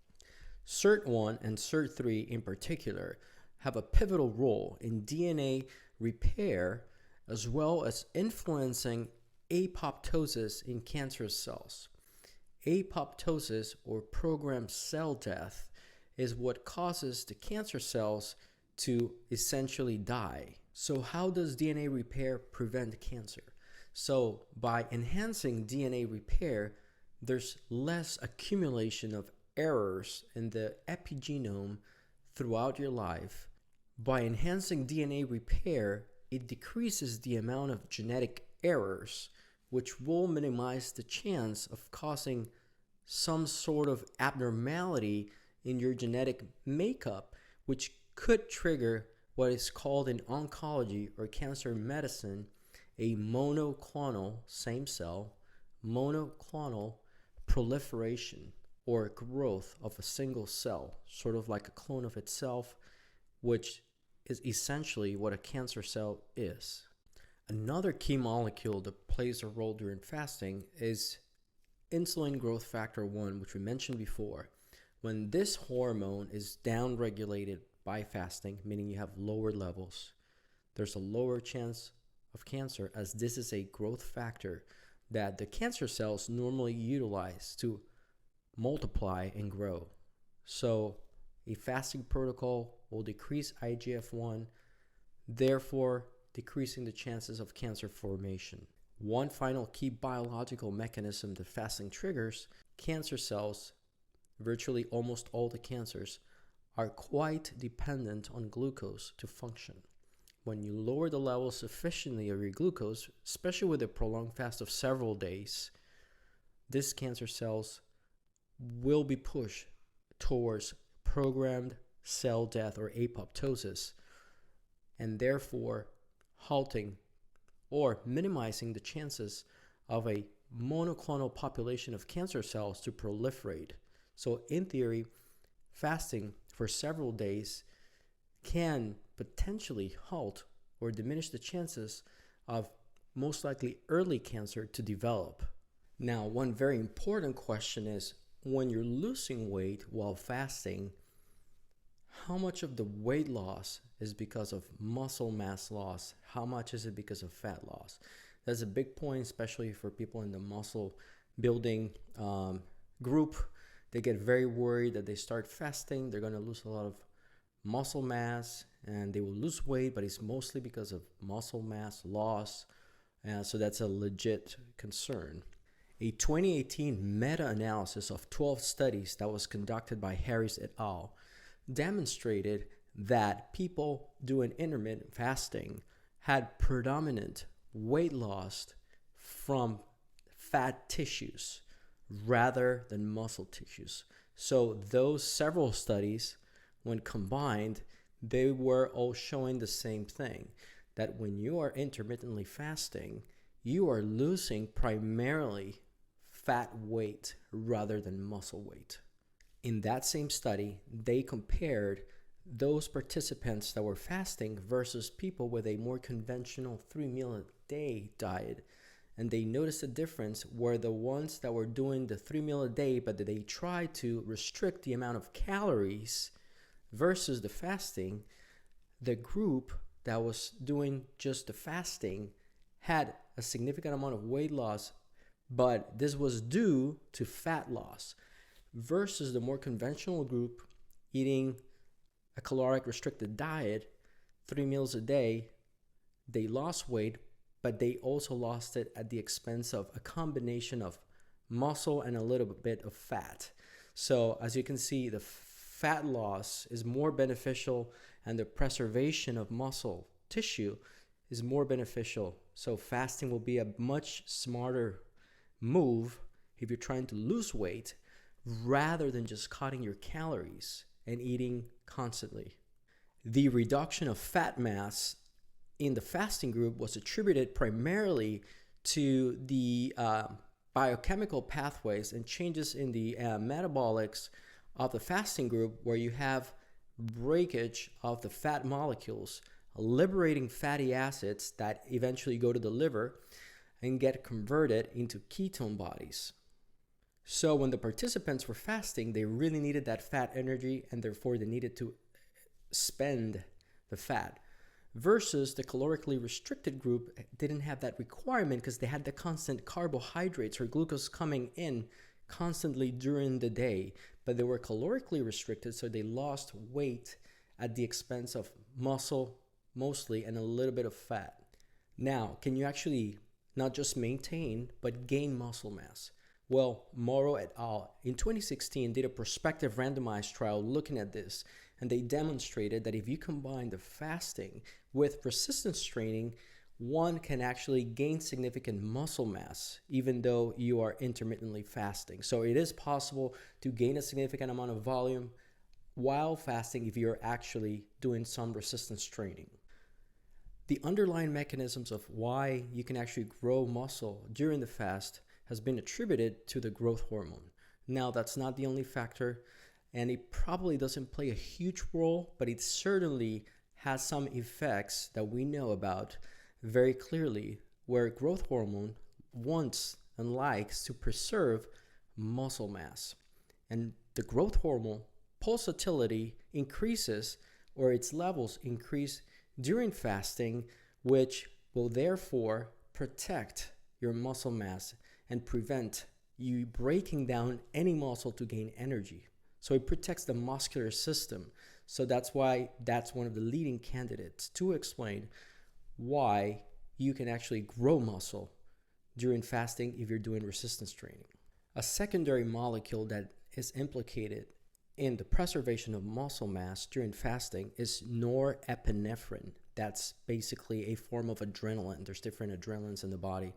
Sirt1 and Sirt3 in particular have a pivotal role in DNA repair as well as influencing apoptosis in cancerous cells. Apoptosis, or programmed cell death, is what causes the cancer cells to essentially die. So how does DNA repair prevent cancer? So by enhancing DNA repair, there's less accumulation of errors in the epigenome throughout your life. By enhancing DNA repair, it decreases the amount of genetic errors, which will minimize the chance of causing some sort of abnormality in your genetic makeup, which could trigger what is called in oncology or cancer medicine a monoclonal, same cell, monoclonal proliferation or growth of a single cell, sort of like a clone of itself, which is essentially what a cancer cell is. Another key molecule that plays a role during fasting is insulin growth factor 1, which we mentioned before. When this hormone is downregulated by fasting, meaning you have lower levels, there's a lower chance of cancer, as this is a growth factor that the cancer cells normally utilize to multiply and grow. So a fasting protocol will decrease IGF-1, therefore decreasing the chances of cancer formation. One final key biological mechanism that fasting triggers: cancer cells, virtually almost all the cancers, are quite dependent on glucose to function. When you lower the level sufficiently of your glucose, especially with a prolonged fast of several days, these cancer cells will be pushed towards programmed cell death or apoptosis, and therefore halting or minimizing the chances of a monoclonal population of cancer cells to proliferate. So in theory, fasting for several days can potentially halt or diminish the chances of most likely early cancer to develop. Now, one very important question is, when you're losing weight while fasting, how much of the weight loss is because of muscle mass loss? How much is it because of fat loss? That's a big point, especially for people in the muscle building group. They get very worried that they start fasting, they're going to lose a lot of muscle mass and they will lose weight, but it's mostly because of muscle mass loss. So that's a legit concern. A 2018 meta-analysis of 12 studies that was conducted by Harris et al. Demonstrated that people doing intermittent fasting had predominant weight loss from fat tissues rather than muscle tissues. So those several studies, when combined, they were all showing the same thing, that when you are intermittently fasting, you are losing primarily fat weight rather than muscle weight. In that same study, they compared those participants that were fasting versus people with a more conventional 3-meal-a-day diet. and they noticed a difference where the ones that were doing the 3 meal a day, but they tried to restrict the amount of calories versus the fasting, the group that was doing just the fasting had a significant amount of weight loss, but this was due to fat loss, versus the more conventional group eating a caloric restricted diet, 3 meals a day. They lost weight, but they also lost it at the expense of a combination of muscle and a little bit of fat. So as you can see, the fat loss is more beneficial and the preservation of muscle tissue is more beneficial. So fasting will be a much smarter move if you're trying to lose weight rather than just cutting your calories and eating constantly. The reduction of fat mass in the fasting group was attributed primarily to the biochemical pathways and changes in the metabolics of the fasting group, where you have breakage of the fat molecules, liberating fatty acids that eventually go to the liver and get converted into ketone bodies. So when the participants were fasting, they really needed that fat energy, and therefore they needed to spend the fat, versus the calorically restricted group didn't have that requirement because they had the constant carbohydrates or glucose coming in constantly during the day, but they were calorically restricted, so they lost weight at the expense of muscle mostly and a little bit of fat. Now, can you actually not just maintain but gain muscle mass? Well, Morrow et al. In 2016 did a prospective randomized trial looking at this, and they demonstrated that if you combine the fasting with resistance training, one can actually gain significant muscle mass even though you are intermittently fasting. So it is possible to gain a significant amount of volume while fasting if you're actually doing some resistance training. The underlying mechanisms of why you can actually grow muscle during the fast has been attributed to the growth hormone. Now, that's not the only factor, and it probably doesn't play a huge role, but it certainly has some effects that we know about very clearly, where growth hormone wants and likes to preserve muscle mass. And the growth hormone pulsatility increases, or its levels increase during fasting, which will therefore protect your muscle mass and prevent you breaking down any muscle to gain energy. So it protects the muscular system. So that's why that's one of the leading candidates to explain why you can actually grow muscle during fasting if you're doing resistance training. A secondary molecule that is implicated in the preservation of muscle mass during fasting is norepinephrine. That's basically a form of adrenaline. There's different adrenalines in the body.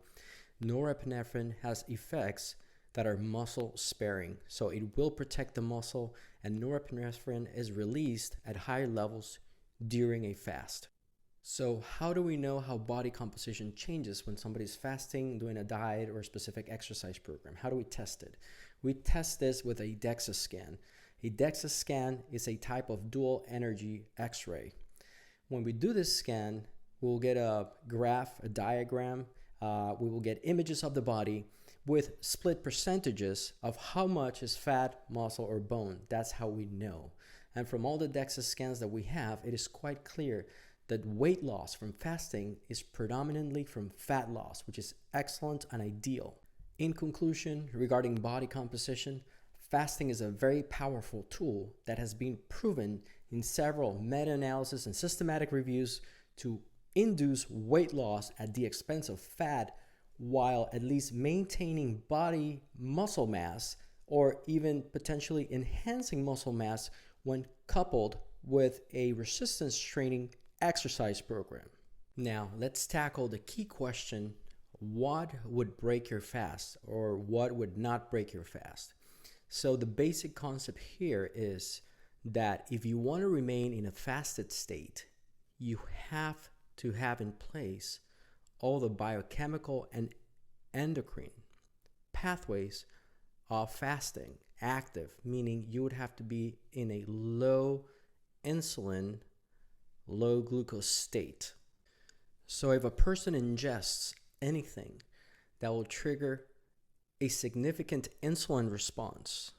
Norepinephrine has effects that are muscle sparing. So it will protect the muscle, and norepinephrine is released at high levels during a fast. So how do we know how body composition changes when somebody's fasting, doing a diet, or a specific exercise program? How do we test it? We test this with a DEXA scan. A DEXA scan is a type of dual energy X-ray. When we do this scan, we'll get a graph, a diagram. We will get images of the body with split percentages of how much is fat, muscle, or bone. That's how we know. And from all the DEXA scans that we have, it is quite clear that weight loss from fasting is predominantly from fat loss, which is excellent and ideal. In conclusion, regarding body composition, fasting is a very powerful tool that has been proven in several meta-analysis and systematic reviews to induce weight loss at the expense of fat, while at least maintaining body muscle mass, or even potentially enhancing muscle mass when coupled with a resistance training exercise program. Now, let's tackle the key question: what would break your fast, or what would not break your fast? So the basic concept here is that if you want to remain in a fasted state, you have to have in place all the biochemical and endocrine pathways of fasting active, meaning you would have to be in a low insulin, low glucose state. So if a person ingests anything that will trigger a significant insulin response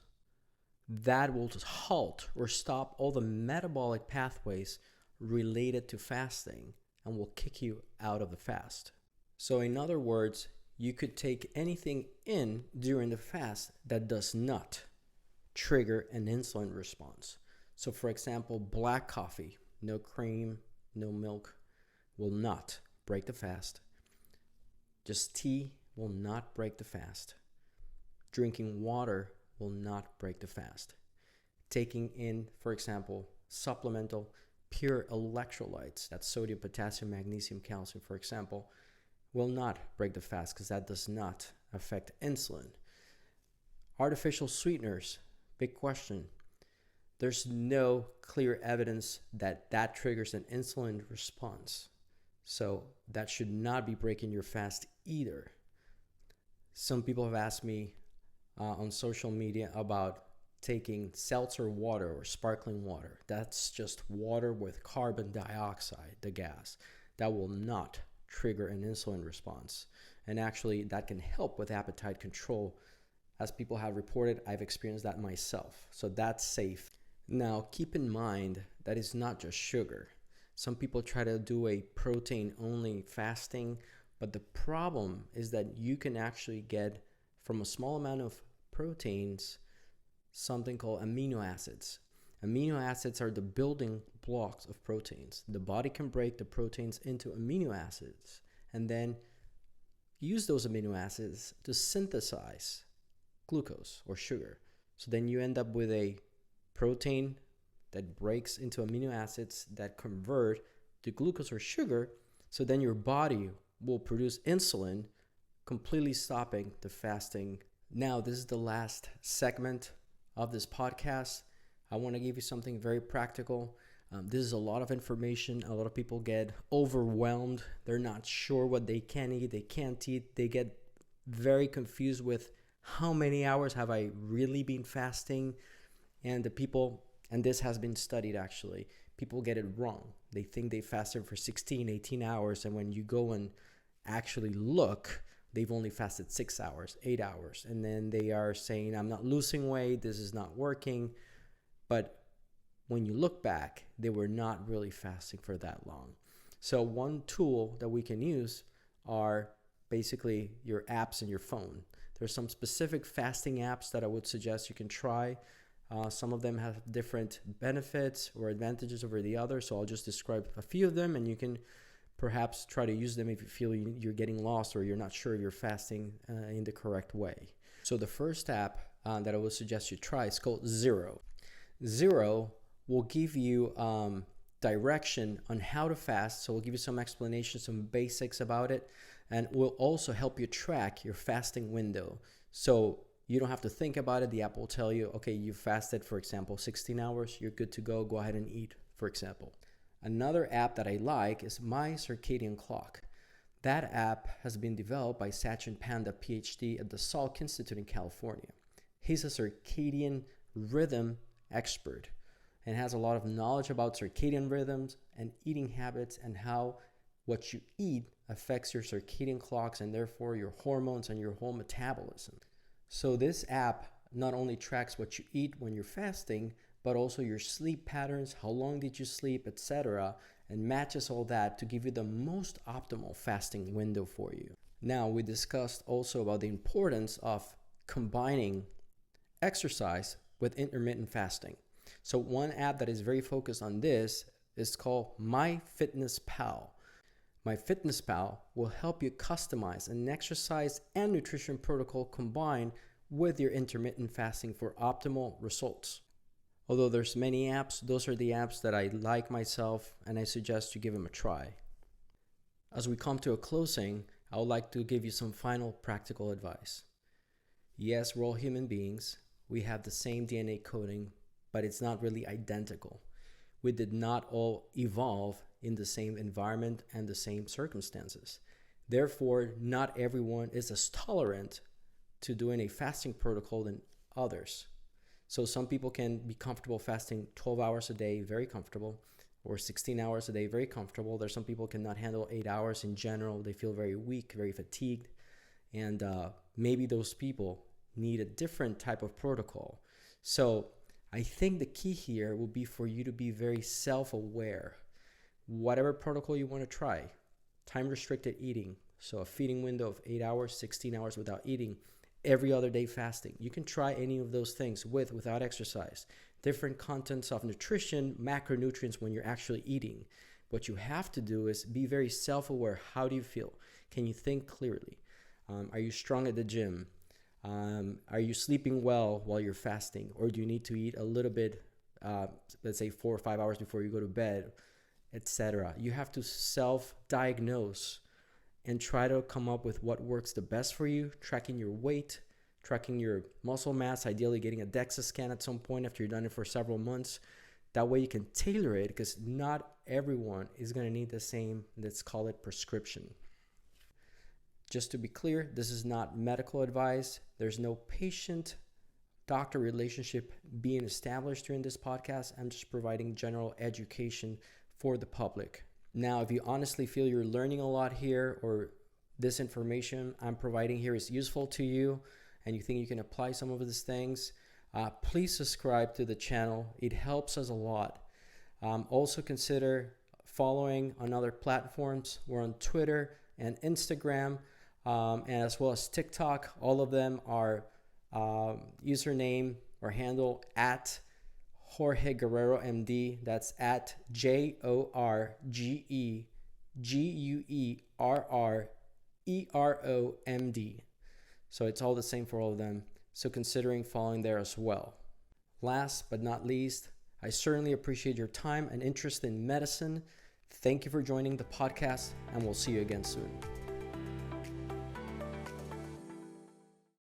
that will just halt or stop all the metabolic pathways related to fasting and will kick you out of the fast. So in other words, you could take anything in during the fast that does not trigger an insulin response. So for example, black coffee, no cream, no milk, will not break the fast. Just tea will not break the fast. Drinking water will not break the fast. Taking in, for example, supplemental pure electrolytes, that's sodium, potassium, magnesium, calcium, for example, will not break the fast because that does not affect insulin. Artificial sweeteners, big question. There's no clear evidence that that triggers an insulin response. So that should not be breaking your fast either. Some people have asked me on social media about taking seltzer water or sparkling water. That's just water with carbon dioxide, the gas. That will not trigger an insulin response. And actually, that can help with appetite control. As people have reported, I've experienced that myself. So that's safe. Now, keep in mind that it's not just sugar. Some people try to do a protein-only fasting, but the problem is that you can actually get from a small amount of proteins something called amino acids. Amino acids are the building blocks of proteins. The body can break the proteins into amino acids and then use those amino acids to synthesize glucose or sugar. So then you end up with a protein that breaks into amino acids that convert to glucose or sugar. So then your body will produce insulin, completely stopping the fasting. Now, this is the last segment of this podcast. I want to give you something very practical. This is a lot of information. A lot of people get overwhelmed. They're not sure what they can eat, they can't eat. They get very confused with how many hours have I really been fasting? And this has been studied actually, people get it wrong. They think they fasted for 16, 18 hours. And when you go and actually look, they've only fasted 6 hours, 8 hours. And then they are saying, I'm not losing weight, this is not working. But when you look back, they were not really fasting for that long. So one tool that we can use are basically your apps in your phone. There's some specific fasting apps that I would suggest you can try. Some of them have different benefits or advantages over the other. So I'll just describe a few of them and you can perhaps try to use them if you feel you're getting lost or you're not sure you're fasting in the correct way. So the first app that I would suggest you try is called Zero. Zero will give you direction on how to fast. So we'll give you some explanation, some basics about it, and will also help you track your fasting window. So you don't have to think about it. The app will tell you, okay, you fasted, for example, 16 hours. You're good to go. Go ahead and eat, for example. Another app that I like is My Circadian Clock. That app has been developed by Sachin Panda, PhD at the Salk Institute in California. He's a circadian rhythm expert and has a lot of knowledge about circadian rhythms and eating habits and how what you eat affects your circadian clocks and therefore your hormones and your whole metabolism. So this app not only tracks what you eat when you're fasting, but also your sleep patterns, how long did you sleep, etc., and matches all that to give you the most optimal fasting window for you. Now, we discussed also about the importance of combining exercise with intermittent fasting. So one app that is very focused on this is called MyFitnessPal. MyFitnessPal will help you customize an exercise and nutrition protocol combined with your intermittent fasting for optimal results. Although there's many apps, those are the apps that I like myself and I suggest you give them a try. As we come to a closing, I would like to give you some final practical advice. Yes, we're all human beings. We have the same DNA coding, but it's not really identical. We did not all evolve in the same environment and the same circumstances. Therefore, not everyone is as tolerant to doing a fasting protocol than others. So some people can be comfortable fasting 12 hours a day, very comfortable, or 16 hours a day, very comfortable. There's some people cannot handle 8 hours in general. They feel very weak, very fatigued. And maybe those people need a different type of protocol. So I think the key here will be for you to be very self-aware. Whatever protocol you want to try, time-restricted eating, so a feeding window of 8 hours, 16 hours without eating, every other day fasting. You can try any of those things without exercise. Different contents of nutrition, macronutrients when you're actually eating. What you have to do is be very self-aware. How do you feel? Can you think clearly? Are you strong at the gym? Are you sleeping well while you're fasting? Or do you need to eat a little bit, let's say 4 or 5 hours before you go to bed, etc.? You have to self-diagnose and try to come up with what works the best for you, tracking your weight, tracking your muscle mass, ideally getting a DEXA scan at some point after you've done it for several months. That way you can tailor it, because not everyone is going to need the same, let's call it, prescription. Just to be clear, this is not medical advice. There's no patient-doctor relationship being established during this podcast. I'm just providing general education for the public. Now, if you honestly feel you're learning a lot here, or this information I'm providing here is useful to you, and you think you can apply some of these things, please subscribe to the channel. It helps us a lot. Also consider following on other platforms. We're on Twitter and Instagram, and as well as TikTok. All of them are username or handle at Jorge Guerrero MD. That's at JorgeGuerreromD. So it's all the same for all of them. So considering following there as well. Last but not least, I certainly appreciate your time and interest in medicine. Thank you for joining the podcast, and we'll see you again soon.